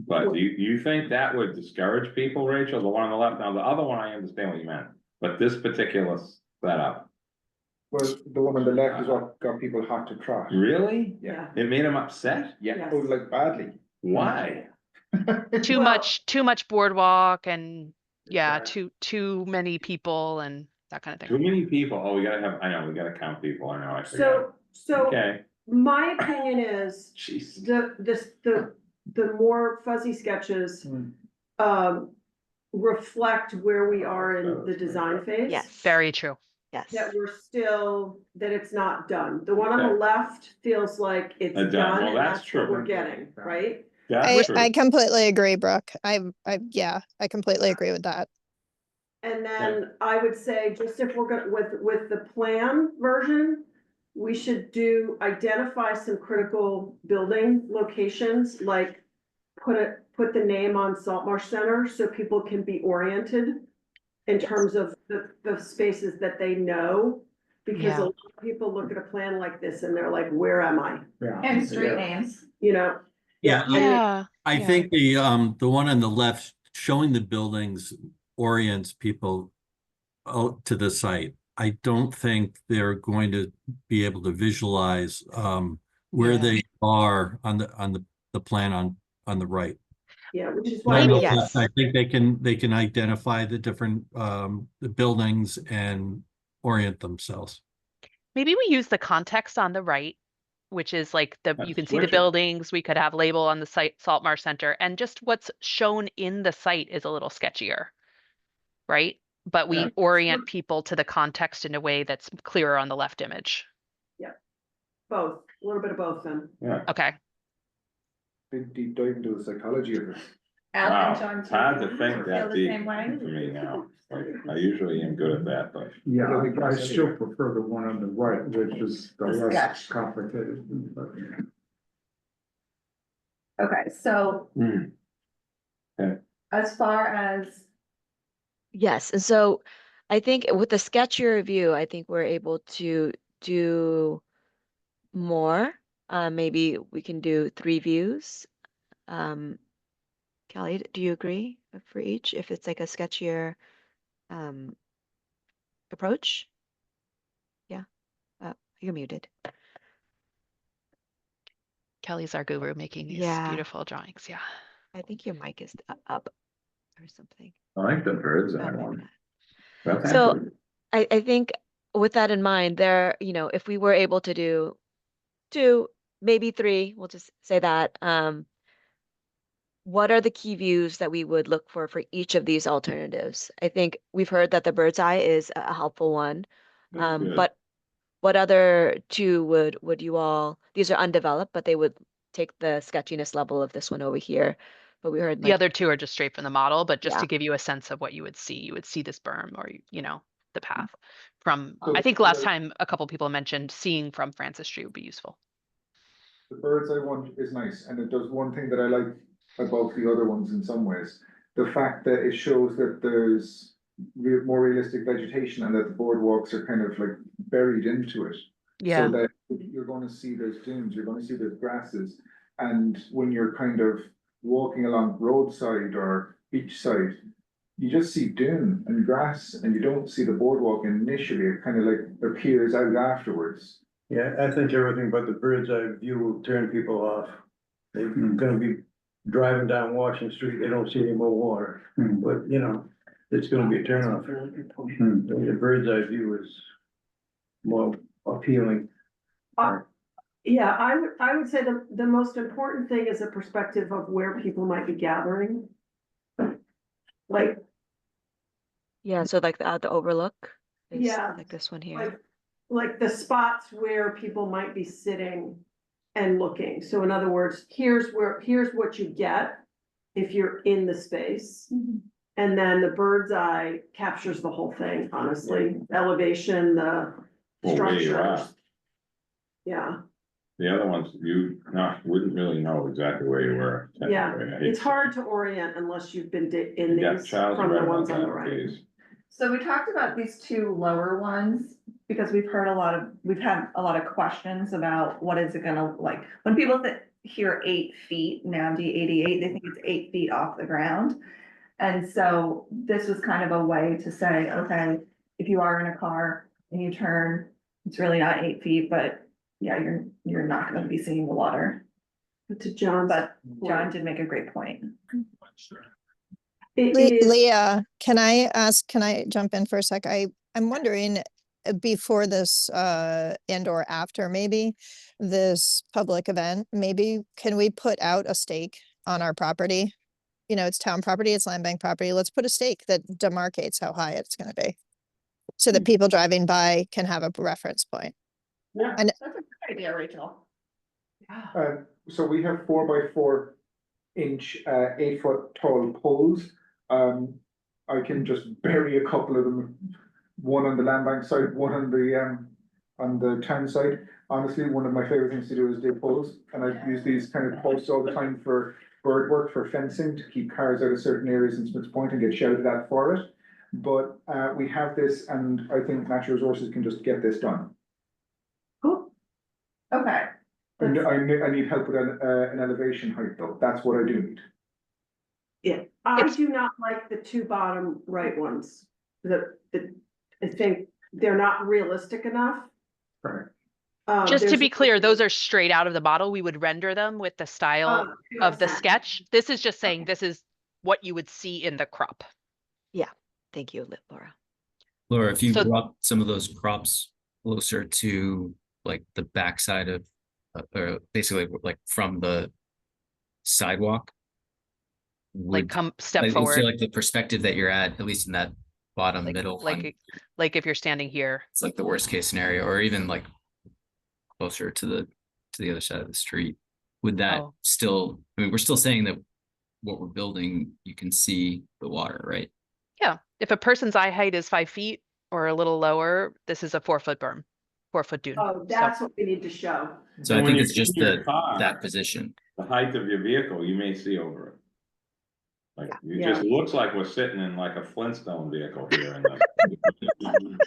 But do you think that would discourage people, Rachel, the one on the left? Now, the other one, I understand what you meant, but this particular setup, Well, the one on the left is what got people hot to trot. really? Yeah. It made them upset? Yeah, Yes. oh, like badly. Why? Too Well- much boardwalk and Exactly. too many people and that kind of Too thing. many people. Oh, we gotta count people. I know, I forgot. So Okay, my opinion is jeez. the more fuzzy sketches, reflect where we are in the design phase. yes. Very true. Yes. that we're still, that it's not done. The one on the Okay. left feels like it's Done. done, Well, and that's that's what true. we're getting, right? That's true. I completely agree, Brooke. Yeah, I completely agree with that. And then I would say, just if we're gonna, with the plan version, we should identify some critical building locations, like put the name on Salt Marsh Center so people can be oriented in terms of the spaces that they know. Because Yeah. a lot of people look at a plan like this and they're like, where am I? Yeah. And street names. You know? Yeah, Yeah. I yeah. think the one on the left showing the buildings orients people to the site. I don't think they're going to be able to visualize where Yeah. they are on the plan on the right. Yeah, which is But why. on the Maybe, left, yes. I think they can identify the different the buildings and orient themselves. Maybe we use the context on the right, which is like you That's can see the switching. buildings, we could have label on the site, Salt Marsh Center, and just what's shown in the site is a little sketchier, right? But we Yeah. orient people to the context in a way that's clearer on the left image. Both, a little bit of both then. Yeah. Okay. Big deep dive into the psychology of it. Al Wow. and John, It's hard to too, think feel that the deep same way? for me now. Like, I usually am good at that, but. Yeah, I think I that's still anyway. prefer the one on the right, which is the The less sketch. complicated. But Okay, so as far as, Yes, and so I think with the sketchier view, I think we're able to do more. Maybe we can do 3 views. Kelly, do you agree for each if it's like a sketchier approach? Yeah, you're muted. Kelly's our guru making these Yeah. beautiful drawings. Yeah. I think your mic is up or something. I like the bird's eye maybe one. not. That's So actually, I think with that in mind, there, if we were able to do 2, maybe 3, we'll just say that. What are the key views that we would look for each of these alternatives? I think we've heard that the bird's eye is a helpful one. that's good. But what other 2 would you all, these are undeveloped, but they would take the sketchiness level of this one over here. But we heard The like, other 2 are just straight from the model, but just Yeah. to give you a sense of what you would see this berm or, the path from, So- I think last time a couple people mentioned seeing from Francis Street would be useful. The bird's eye one is nice, and it does one thing that I like about the other ones in some ways. The fact that it shows that there's more realistic vegetation and that the boardwalks are kind of like buried into it. Yeah. So that you're going to see there's dunes, you're going to see there's grasses, and when you're kind of walking along roadside or beachside, you just see dune and grass, and you don't see the boardwalk initially. It kind of like appears out afterwards. Yeah, I think everything but the bird's eye view will turn people off. They're gonna be driving down Washington Street, they don't see any more water, but it's gonna be a turn off. The bird's eye view is more appealing. Yeah, I would say the most important thing is a perspective of where people might be gathering. Like, yeah, so like the overlook is Yeah, like this one here. like the spots where people might be sitting and looking. So in other words, here's what you get if you're in the space. And then the bird's eye captures the whole thing, honestly, elevation, the Well, where you structures. are. Yeah, The other ones, you wouldn't really know exactly where you were. yeah, technically. I hate it's to- hard to orient unless you've been in Yeah, these Charles from right the about ones on the that, right. please. so we talked about these 2 lower ones, because we've had a lot of questions about what is it gonna, like, when people hear 8 feet, now D88, they think it's 8 feet off the ground. And so this was kind of a way to say, okay, if you are in a car and you turn, it's really not 8 feet, but yeah, you're not gonna be seeing the water. But to John's, But John did make a great point. it is, Leah, can I jump in for a sec? I'm wondering before this and or after maybe this public event, maybe can we put out a stake on our property? It's town property, it's land bank property. Let's put a stake that demarcates how high it's gonna be. so that people driving by can have a reference point. Yeah, And- that's a good idea, Rachel. So we have 4 by 4 inch, 8 foot tall poles. I can just bury a couple of them, one on the land bank side, one on the town side. Honestly, one of my favorite things to do is dig poles, and I use these kind of posts all the time for bird work, for fencing, to keep cars out of certain areas in Smith's Point and get shouted at for it. But we have this, and I think Natural Resources can just get this done. Cool. Okay. I need help with an elevation height though, that's what I do need. Yeah, I It's- do not like the 2 bottom right ones. I think they're not realistic enough. Correct. Just to there's- be clear, those are straight out of the bottle. We would render them with the style of the understand. sketch. This is just saying this is what you would see in the crop. Thank you, Laura. Laura, if you So- brought some of those crops closer to like the backside of, or basically like from the sidewalk. Like would- come step I feel forward, like the perspective that you're at least in that bottom middle one, like if you're standing here. it's like the worst case scenario, or even like closer to the other side of the street. Would that Oh. still, I mean, we're still saying that what we're building, you can see the water, right? Yeah, if a person's eye height is 5 feet or a little lower, this is a 4-foot berm, 4-foot dune. Oh, that's what we need to show. So I And when think you're it's just in your that car, position. the height of your vehicle, you may see over it. Like, it just looks like we're sitting in like a Flintstone vehicle here in the. You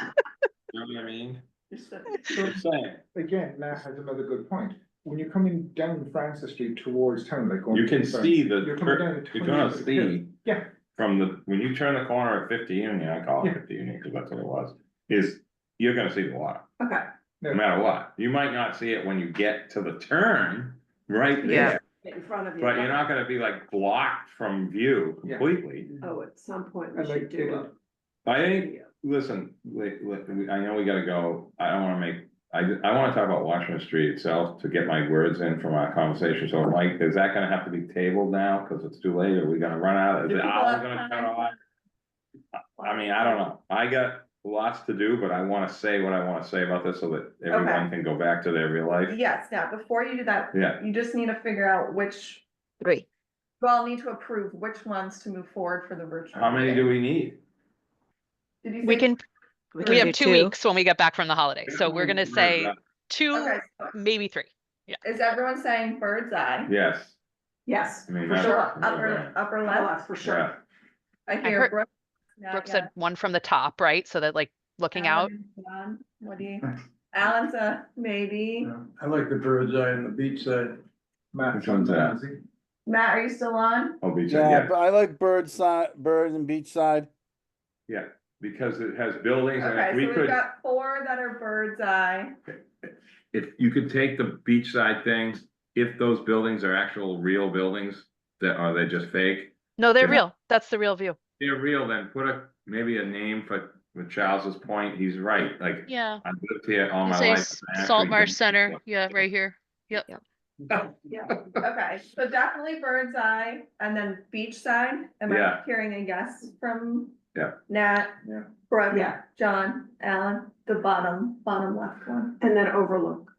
know what I mean? Just I'm saying, Again, Nat has another good point. When you're coming down Francis Street towards town, like going. you can to town, see the, You're coming down. you're gonna see Yeah, from when you turn the corner at 50 Union, I call it Yeah. 50 Union because that's what it was, is you're gonna see the water, Okay. no matter what. You might not see it when you get to the turn right Yeah. there, In front of you. but you're not gonna be like blocked from view Yeah. completely. Oh, at some point we And like, should do it- I think, listen, I know we gotta go, I don't wanna make, I wanna talk about Washington Street itself to get my words in from our conversation, so Mike, is that gonna have to be tabled now, cause it's too late, are we gonna run out, is Do it people all have gonna time? cut off? I mean, I don't know, I got lots to do, but I wanna say what I wanna say about this so that everyone can go back to their real life. Yes, now, before you do that, Yeah, you just need to figure out which, 3. you all need to approve which ones to move forward for the virtual. how many do meeting. we need? Did you We say- can, We we can have do 2 2. weeks when we get back from the holiday, so we're gonna say Bird's 2, Okay, so maybe 3. is everyone saying bird's eye? Yes, Yes, I mean, for that's. sure. Upper left, For sure. Yeah. I I hear heard- Brooke. Yeah, Brooke yeah. said one from the top, right? So that like looking out. Alan, John, what do you, Alan's a maybe. I like the bird's eye and the beach side. Matt. Which one's that? Matt, are you still on? Oh, beach, Yeah, yeah, but I like bird and beachside. yeah, because it has buildings and Okay, if so we we've could. got 4 that are bird's eye. If you could take the beachside things, if those buildings are actual real buildings, that are they just fake? No, they're Yeah. real. That's the real view. They're real, then put maybe a name for Charles's point, he's right, like, Yeah. I've lived here all You my say life. S- I actually Salt Marsh don't- Center. Yeah, right here. Yep. Yeah, okay, so definitely bird's eye and then beachside. Am I Yeah. hearing a yes from? Yeah. Nat? Yeah. Brooke? Yeah. John, Alan, the bottom left one. And then overlook.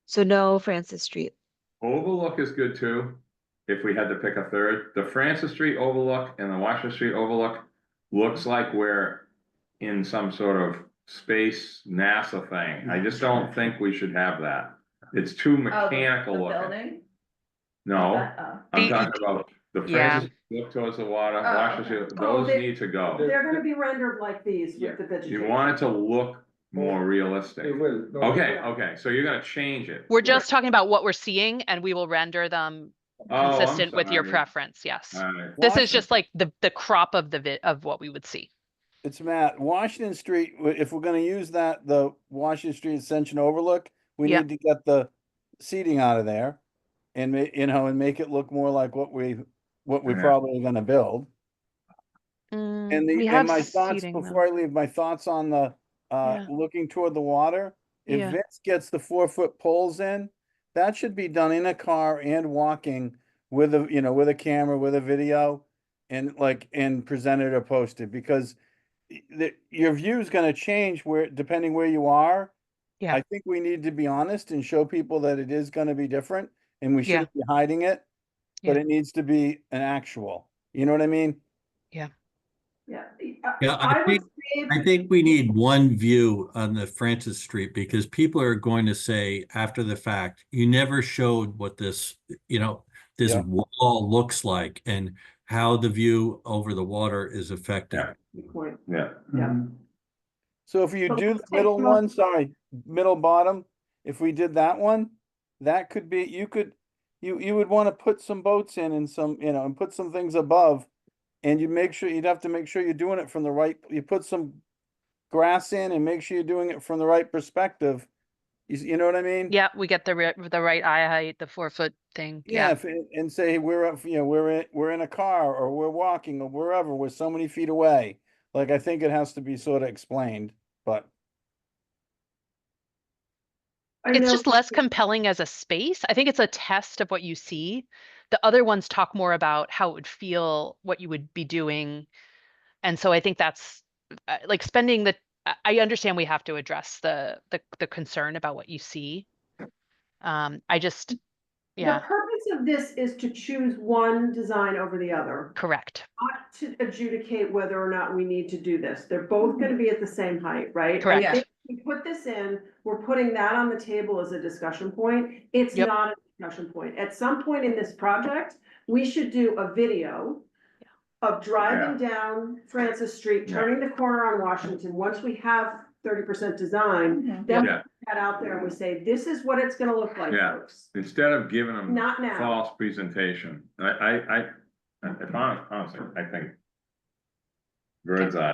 So no Francis Street. Overlook is good too, if we had to pick a third, the Francis Street overlook and the Washington Street overlook looks like we're in some sort of space NASA thing, I just don't think we should have that. It's too Oh, mechanical the looking. building? No, Oh. I'm The- talking about the Yeah. Francis, look towards the water, Oh, Washington, okay. Street, Oh, those they- need to go. They're gonna be rendered like these Yeah. with the vegetation. You want it to look more realistic. It will. No, Okay, okay, so you're gonna change it. We're just talking about what we're seeing and we will render them Oh, I'm consistent with your sorry. preference. Yes. All right. This is just like the crop of of what we would see. It's Matt, Washington Street, if we're gonna use the Washington Street Ascension overlook, we Yeah. need to get the seating out of there. And and make it look more like what we Yeah. probably are gonna build. And We the, have and my thoughts, seating, though. before I leave, my thoughts on the, Yeah. looking toward the water. If Yeah. Vince gets the 4-foot poles in, that should be done in a car and walking with with a camera, with a video. And presented or posted, because your view is gonna change depending where you are. Yeah. I think we need to be honest and show people that it is gonna be different and we Yeah. shouldn't be hiding it. But Yeah. it needs to be an actual, you know what I mean? Yeah. Yeah, I would I say, think we need one view on the Francis Street because people are going to say after the fact, you never showed what this, this Yeah. wall looks like and how the view over the water is affected. Yeah. good point. Yeah. Yeah. So if you But do let's the middle take one, sorry, middle bottom, if we did that one, that could be, you would want to put some boats in and some, and put some things above. And you'd have to make sure you're doing it from the right, you put some grass in and make sure you're doing it from the right perspective. You know what I mean? Yeah, we get the right eye height, the 4-foot thing. Yeah, Yeah. and say we're in a car or we're walking or wherever, we're so many feet away. Like, I think it has to be sort of explained, but I It's know, just less compelling as a space. I think it's a test of what you see. The other ones talk more about how it would feel, what you would be doing. And so I think that's like spending I understand we have to address the concern about what you see. I just, the yeah, purpose of this is to choose one design over the other, correct. not to adjudicate whether or not we need to do this. They're both gonna be at the same height, right? Correct. I think we put this in, we're putting that on the table as a discussion point. It's Yep. not a discussion point. At some point in this project, we should do a video of driving down Francis Street, Yeah. turning the corner on Washington. Once we have 30% design, then we Yeah. put that out there and we say, this is what it's gonna look like, Yeah. folks. Instead of giving them Not now. false presentation, honestly, I think bird's eye,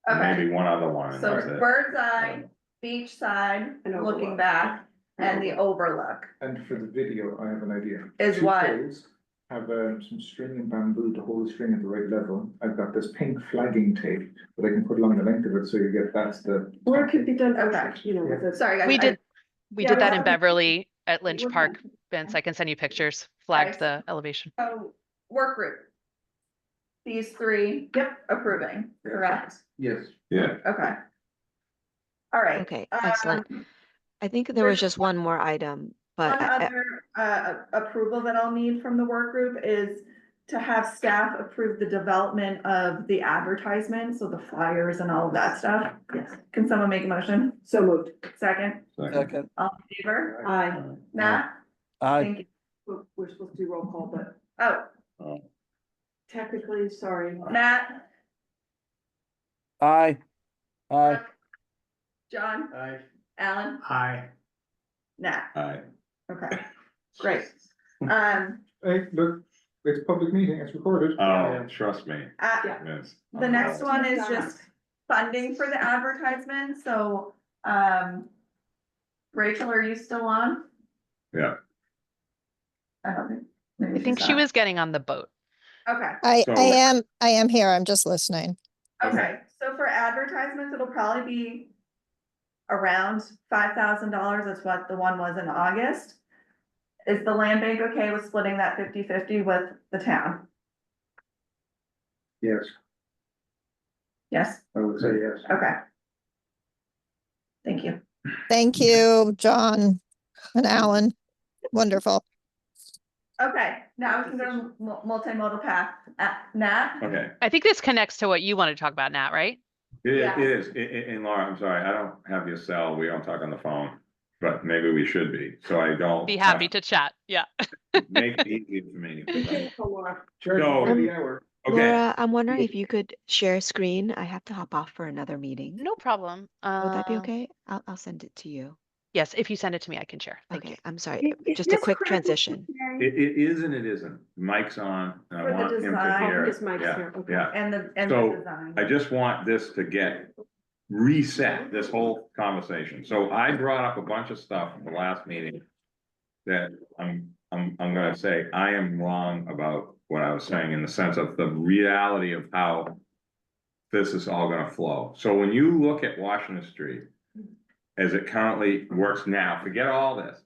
and Okay. maybe one other one. and So that's it. bird's eye, beach side, And looking overlook. back, and the overlook And for the video, I have an idea. is Two what? poles, have some string and bamboo to hold the string at the right level. I've got this pink flagging tape that I can put along the length of it, so you get, that's the. Or it could be done, Okay. with a. Sorry, guys. We did Yeah, that in we're- Beverly at Lynch we're- Park, Vince. I can send you pictures, flagged Nice. the elevation. So, work group. These three. Yep. Approving, correct? Yes. Yeah, Okay. All right. Okay, excellent. I think there there's was just one more item, but One other approval that I'll need from the work group is to have staff approve the development of the advertisement, so the flyers and all of that stuff. Yes, Can someone make a motion? so moved. Second, second, all in favor? Aye. Matt? I, Thank you. We're supposed to do roll call, but Oh, technically, sorry. Matt? I, Brooke, John? Aye. Alan? Aye. Nat? aye. Okay, great. Hey, look, it's a public meeting, it's recorded. Oh, trust me. Yeah. Yes. The next one is just funding for the advertisement, so, Rachel, are you still on? Yeah, I don't think. I maybe think she's she not. was getting on the boat. Okay, So- I am here. I'm just listening. okay, so for advertisements, it'll probably be around $5,000, that's what the one was in August. Is the land bank okay with splitting that 50-50 with the town? Yes, Yes, I would say yes. okay. Thank you. Thank you, John and Alan. Wonderful. Okay, now we can go to multimodal path. Nat? okay. I think this connects to what you want to talk about, Nat, right? Yeah. It is, and Laura, I'm sorry, I don't have your cell, we don't talk on the phone, but maybe we should be, so I don't. Be happy to chat. Yeah. Make it easy for me. Charge So- by the hour. Okay, Laura, I'm wondering if you could share screen. I have to hop off for another meeting. No problem. Would that be okay? I'll send it to you. Yes, if you send it to me, I can share. Thank you. Okay, I'm sorry. Just a quick transition. it is and it isn't, Mike's on, and For I the want him to design. hear. His mic's Yeah, here, okay. Yeah, And the So, design. I just want this to get reset, this whole conversation. So I brought up a bunch of stuff in the last meeting that I'm gonna say I am wrong about what I was saying in the sense of the reality of how this is all gonna flow. So when you look at Washington Street as it currently works now, forget all this.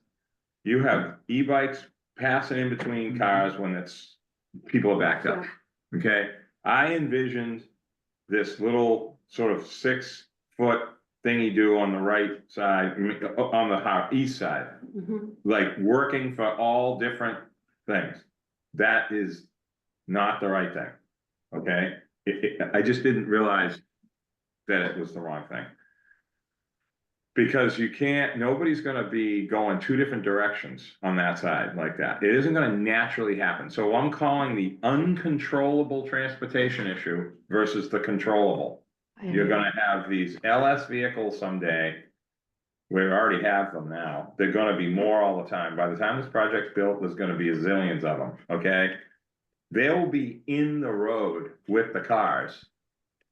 You have e-bikes passing in between cars when it's, people are backed up, okay? I envisioned this little sort of 6-foot thingy do on the right side, on the east side, Mhm. like working for all different things. That is not the right thing, okay? I just didn't realize that it was the wrong thing. Because you can't, nobody's gonna be going 2 different directions on that side like that. It isn't gonna naturally happen. So I'm calling the uncontrollable transportation issue versus the controllable. You're gonna have these LS vehicles someday. We already have them now. They're gonna be more all the time. By the time this project's built, there's gonna be a zillions of them, okay? They'll be in the road with the cars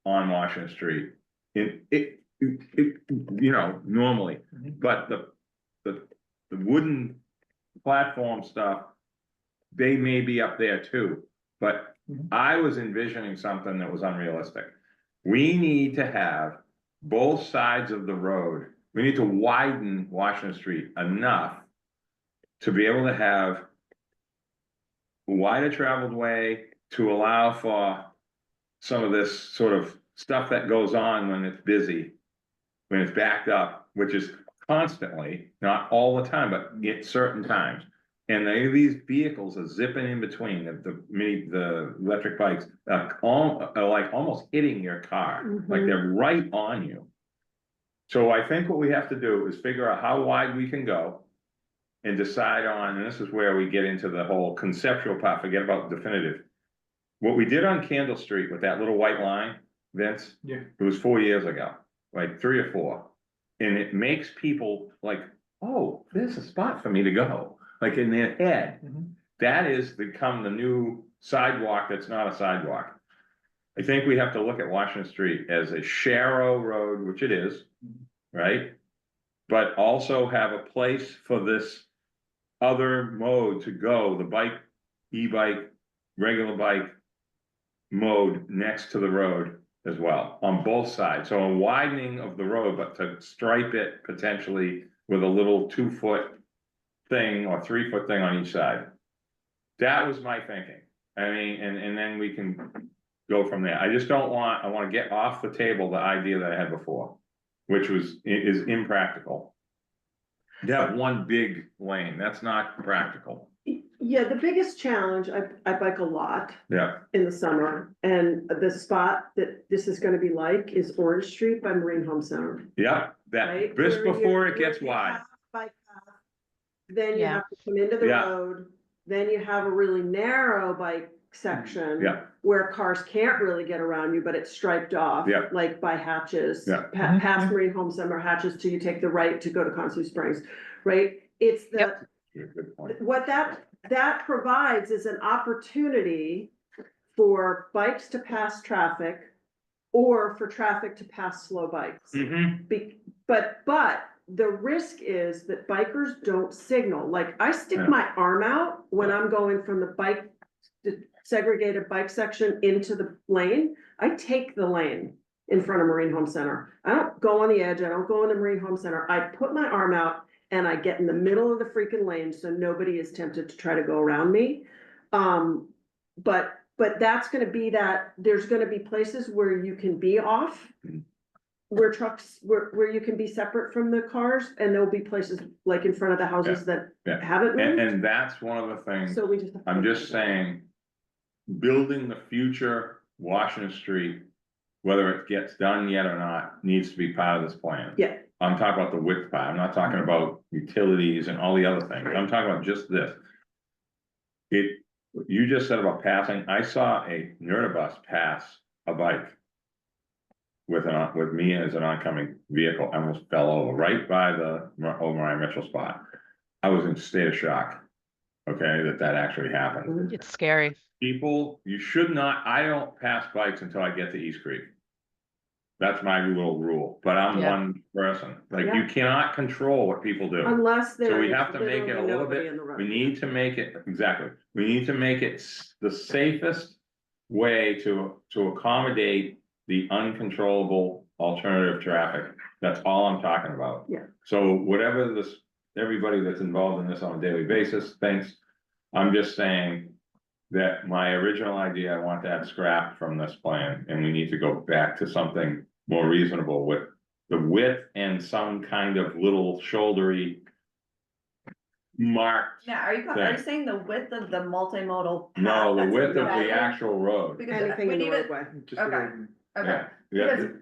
on Washington Street. You know, normally, but the wooden platform stuff, they may be up there too, but I was envisioning something that was unrealistic. We need to have both sides of the road. We need to widen Washington Street enough to be able to have a wider traveled way to allow for some of this sort of stuff that goes on when it's busy, when it's backed up, which is constantly, not all the time, but at certain times. And these vehicles are zipping in between the electric bikes, are like almost hitting your car, like they're right on you. So I think what we have to do is figure out how wide we can go and decide on, and this is where we get into the whole conceptual part, forget about definitive. What we did on Candle Street with that little white line, Vince, it was 4 years ago, like 3 or 4. And it makes people like, oh, there's a spot for me to go, like in their head. That is become the new sidewalk that's not a sidewalk. I think we have to look at Washington Street as a sharrow road, which it is, right? But also have a place for this other mode to go, the bike, e-bike, regular bike mode next to the road as well, on both sides. So a widening of the road, but to stripe it potentially with a little 2-foot thing or 3-foot thing on each side. That was my thinking. I mean, and then we can go from there. I just don't want, I want to get off the table the idea that I had before, which is impractical. To have one big lane, that's not practical. Yeah, the biggest challenge, I bike a lot. Yeah. In the summer, and the spot that this is gonna be like is Orange Street by Marine Home Center. Yeah, that, Right? just Where before you- it gets where you wide. have bike path, Then you Yeah. have to come into the Yeah. road, then you have a really narrow bike section. Yeah. Where cars can't really get around you, but it's striped off. Yeah. Like by hatches. Yeah. Past Marine Home Center hatches till you take the right to go to Consu Springs, right? It's the, Good point. what that provides is an opportunity for bikes to pass traffic or for traffic to pass slow bikes. But the risk is that bikers don't signal. Like I stick Yeah. my arm out when I'm going from the segregated bike section into the lane. I take the lane in front of Marine Home Center. I don't go on the edge. I don't go in the Marine Home Center. I put my arm out and I get in the middle of the freaking lane so nobody is tempted to try to go around me. But that's gonna be that, there's gonna be places where you can be off. Where trucks, where you can be separate from the cars, and there'll be places like in front of the houses that haven't moved. And that's one of the things, So we just. have to I'm think just about that. saying, building the future Washington Street, whether it gets done yet or not, needs to be part of this plan. Yeah. I'm talking about the width part. I'm not talking about utilities and all the other things. I'm talking about just this. You just said about passing, I saw a Nerdabus pass a bike with me as an oncoming vehicle. I almost fell over right by the O'Brien Mitchell spot. I was in a state of shock. Okay, that actually happened. It's scary. People, you should not, I don't pass bikes until I get to East Creek. That's my little rule, but I'm Yeah. one person. Like, Yeah. you cannot control what people do. Unless So there we is have to make it a literally little nobody bit, in the road. we need to make it, exactly, we need to make it the safest way to accommodate the uncontrollable alternative traffic. That's all I'm talking about. Yeah. So whatever everybody that's involved in this on a daily basis thinks, I'm just saying that my original idea, I want that scrapped from this plan, and we need to go back to something more reasonable with the width and some kind of little shouldery marked. Now, are you saying the width of the multimodal? path No, the that's width of the embedded? actual road. Because Anything we in the need it, roadway. Just Okay. okay. Yeah, yeah, Because,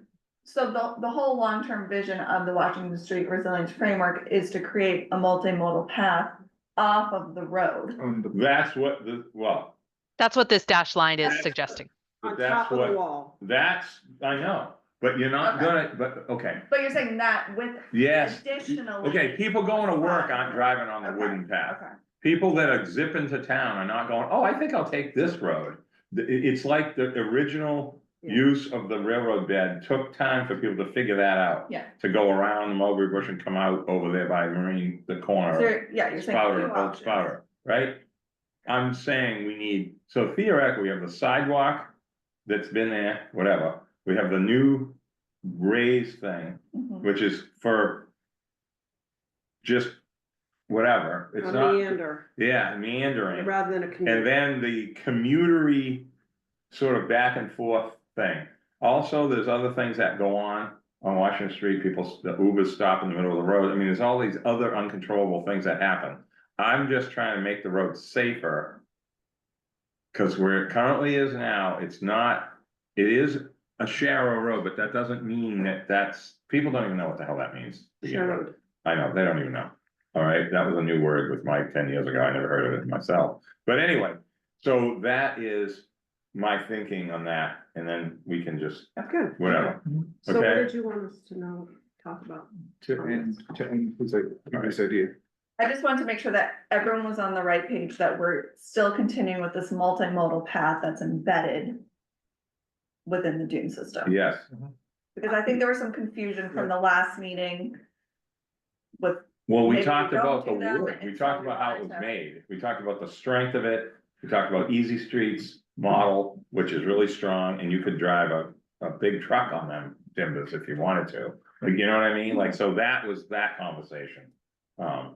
so the whole long-term vision of the Washington Street Resilience Framework is to create a multimodal path off of the road. that's what well, That's what this dash line is suggesting. On that's top of the what- wall. that's, I know, but you're not Okay. gonna, but, okay, But you're saying that with yes. additionally. Okay, people going to work aren't driving on the wooden path. Okay, People that are zip into town are not going, oh, I think I'll take this road. It's like the original Yeah. use of the railroad bed took time for people to figure that out. yeah. To go around the mulberry bush and come out over there by Marine, the corner. So, of yeah, you're saying. Spouter, two Old options. Spouter, right? I'm saying we need, so theoretically, we have the sidewalk that's been there, whatever. We have the new raised thing, Mhm. which is for just whatever. It's A not, meander, yeah, meandering. rather than a And community. then the commutery sort of back and forth thing. Also, there's other things that go on Washington Street, people, the Ubers stop in the middle of the road. I mean, there's all these other uncontrollable things that happen. I'm just trying to make the road safer. Cause where it currently is now, it's not, it is a shallow road, but that doesn't mean that people don't even know what the hell that means. Sharrowed. I know, they don't even know. All right, that was a new word with Mike 10 years ago. I never heard of it myself. But anyway, so that is my thinking on that, and then we can just, That's good. whatever. So what Okay. did you want us to know, talk about? To end this idea. I just wanted to make sure that everyone was on the right page, that we're still continuing with this multimodal path that's embedded within the dune system. Yes, Because I think there was some confusion from the last meeting with, well, we Maybe talked we don't about the do that, wood, we and talked so about how it we was wanted to- made, we talked about the strength of it. We talked about Easy Streets model, which is really strong, and you could drive a big truck on them timbers if you wanted to. Like, you know what I mean? Like, so that was that conversation,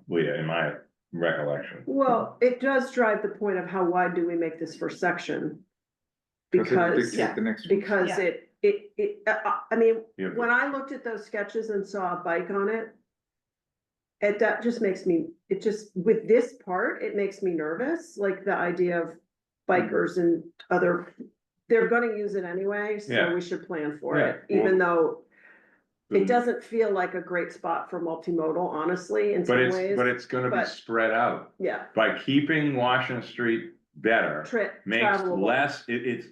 Leah, in my recollection. Well, it does drive the point of how wide do we make this first section? Because, The next one. because Yeah. I mean, Yeah. when I looked at those sketches and saw a bike on it. That just makes me, with this part, it makes me nervous, like the idea of bikers and they're gonna use it anyway, so Yeah. we should plan for Yeah, it, even though. The- It doesn't feel like a great spot for multimodal, honestly, in some But ways. it's gonna be but- spread out. Yeah, By keeping Washington Street better, makes travelable. less,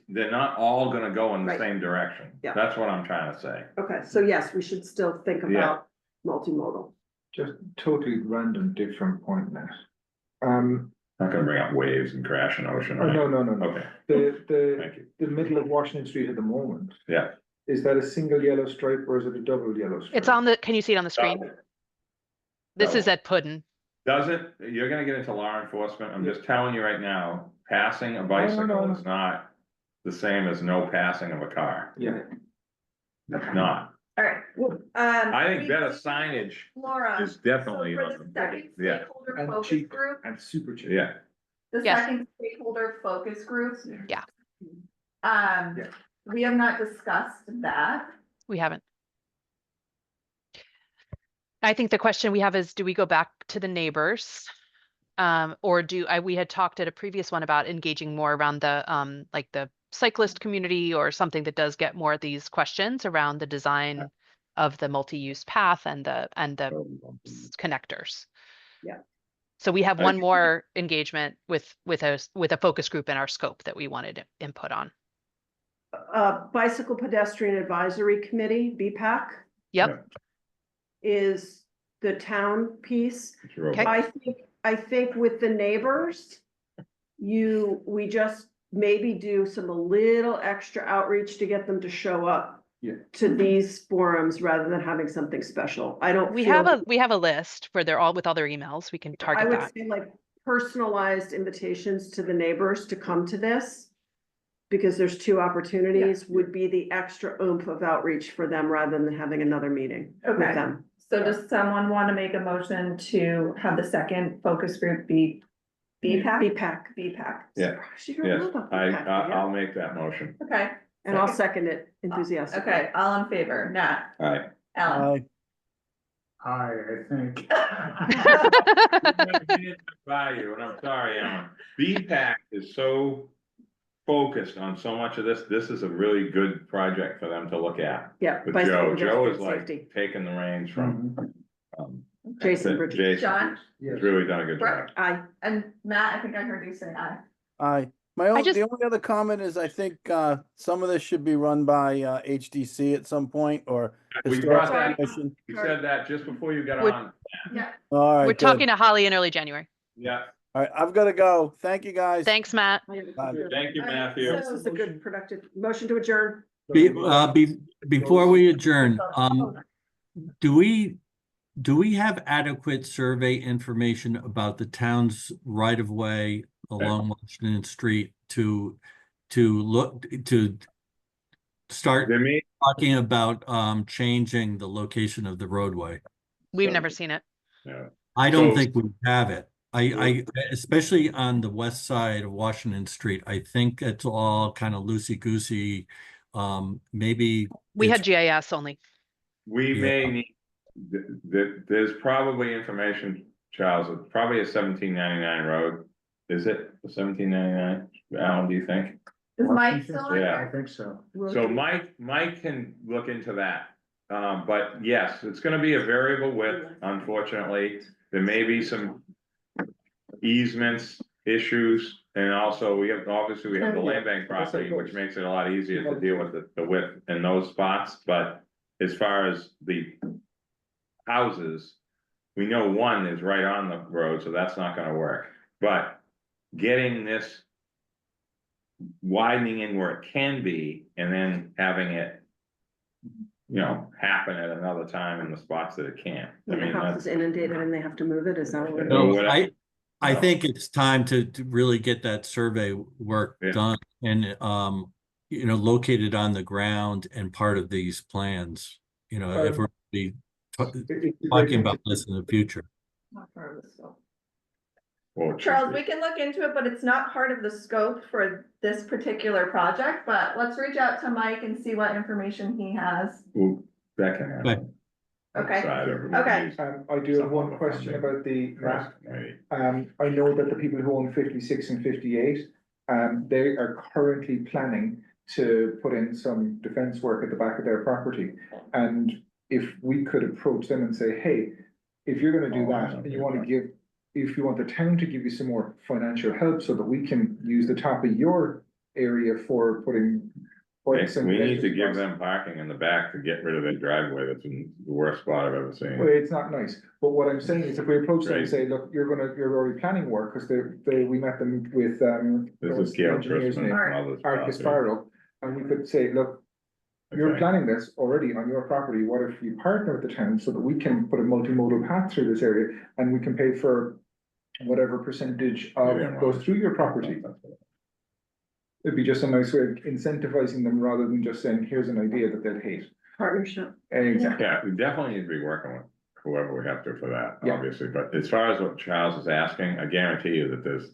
they're not all gonna go in the Right. same direction. Yeah. That's what I'm trying to say. Okay, so yes, we should still think Yeah. about multimodal. Just totally random different point now. Not gonna bring up waves and crash an ocean. Oh, right? no. Okay, The thank you. middle of Washington Street at the moment. Yeah. Is that a single yellow stripe or is it a double yellow stripe? It's on the, can you see it on the screen? This is Double. at Puddin. Doesn't, you're gonna get into law enforcement, I'm just telling you right now, passing a bicycle no. is not the same as no passing of a car. Yeah. It's not. all right. I think better signage Laura. is definitely, So for the second yeah. stakeholder And focus cheap. group, And super cheap. Yeah, the Yes. second stakeholder focus group. Yeah. Yeah. We have not discussed that. We haven't. I think the question we have is, do we go back to the neighbors? Or we had talked at a previous one about engaging more around the, like the cyclist community or something that does get more of these questions around the design of the multi-use path and the connectors. Yeah. So we have one more engagement with a focus group in our scope that we wanted input on. Bicycle Pedestrian Advisory Committee, BPAC. Yep. Is the town piece. it's real. Okay. I think with the neighbors, we just maybe do a little extra outreach to get them to show up. Yeah. To these forums rather than having something special. I don't. We feel- have a list where they're all with all their emails. We can I target would that. say like personalized invitations to the neighbors to come to this. Because there's two opportunities, would be the extra oomph of outreach for them rather than having another meeting with Okay. them. So does someone want to make a motion to have the second focus group be BPAC? BPAC. BPAC. Yeah. She don't Yes, know about I, BPAC yet. I'll make that motion. Okay, And I'll second it enthusiastically. Okay, all in favor, Nat, All right. Alan. I think. Value, and I'm sorry, Alan. BPAC is so focused on so much of this. This is a really good project for them to look at. Yeah. With bicycle Joe is pedestrian like safety. taking the reins from, Jason Bridges. Jason. John? He's really done a good job. Brooke? Aye. And Matt, I think I heard you say aye. Aye. The only other comment is I think some of this should be run by HDC at some point or. We Historic brought that, Commission. you said that just before you got Would- on. Yeah. All right. We're good. talking to Holly in early January. Yeah, All right, I've got to go. Thank you, guys. Thanks, Matt. thank you, All right, Matthew. so- This is a good productive motion to adjourn. Before we adjourn, do we have adequate survey information about the town's right of way along Washington Street to start They may, talking about changing the location of the roadway? We've never seen it. yeah, I don't So- think we have it. I especially on the west side of Washington Street, I think it's all kind of loosey-goosey. Maybe We had it's- GIS only. we may need, there's probably information, Charles, it's probably a 1799 road. Is it a 1799? Alan, do you think? Is Mike still on Yeah. I here? think so. So Mike can look into that. But yes, it's gonna be a variable width, unfortunately. There may be some easements, issues, and also we have the land bank property, which makes it a lot easier to deal with the width in those spots, but as far as the houses, we know one is right on the road, so that's not gonna work. But getting this widening in where it can be, and then having it, happen at another time in the spots that it can't. I When the mean, house is inundated and they have to move it, is that what? No, No, I No. think it's time to really get that survey work Yeah. done and, located on the ground and part of these plans, if we're be talking about this in the future. Not part of the scope. well, it should Charles, be. we can look into it, but it's not part of the scope for this particular project, but let's reach out to Mike and see what information he has. Well, that can happen. Okay. Outside of- Okay. I do have one question about the map. Right. I know that the people who own 56 and 58, they are currently planning to put in some defense work at the back of their property. And if we could approach them and say, hey, if you're gonna do that, and you wanna give, if you want the town to give you some more financial help so that we can use the top of your area for putting bikes and. We need to give pedestrian them parking in the back to get rid of their driveway. That's in the worst spot I've ever Well, seen. it's not nice, but what I'm saying is if we approach them and Right. say, look, you're already planning work, cause we met them with, This what's is the Gail engineer's Trisman name? and others. Arcus Spiral, and we could say, look, you're Okay. planning this already on your property, what if you partner with the town so that we can put a multimodal path through this area and we can pay for whatever percentage of goes through your property? It'd be just a nice way of incentivizing them rather than just saying, here's an idea that they'd hate. Partnership. Exactly. Yeah, we definitely need to be working with whoever we have to for that, Yeah. obviously, but as far as what Charles is asking, I guarantee you that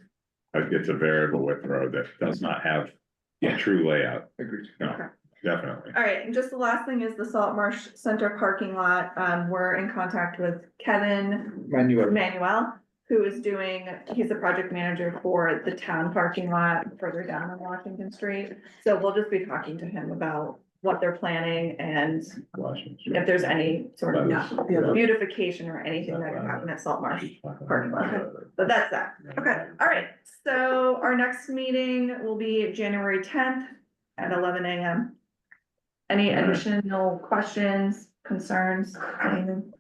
it's a variable width road that does not have a true layout. Agreed. No, Okay. definitely. All right, and just the last thing is the Salt Marsh Center parking lot. We're in contact with Kevin Manuel, who is he's the project manager for the town parking lot further down on Washington Street. So we'll just be talking to him about what they're planning and if there's any sort of beautification or anything that can happen at Salt Marsh parking lot. But that's that. Okay, all right. So our next meeting will be January 10th at 11 a.m. Any additional questions, concerns, anything?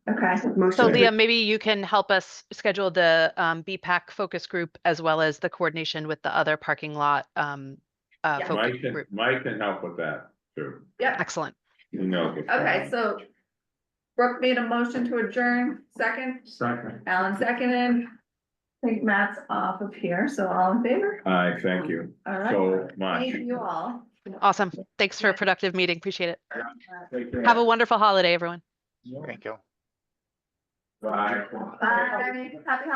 Okay. So Leah, maybe you can help us schedule the BPAC focus group as well as the coordination with the other parking lot focus group. Mike can help with that too. Yeah. Excellent. He knows what's Okay, going on. so Brooke made a motion to adjourn, second, Second. Alan seconded. I think Matt's off of here, so all in favor? Thank you All right. so much. Thank you all. Awesome. Thanks for a productive meeting. Appreciate it. Take care. Have a wonderful holiday, everyone. Thank you. Bye. Bye, happy holidays.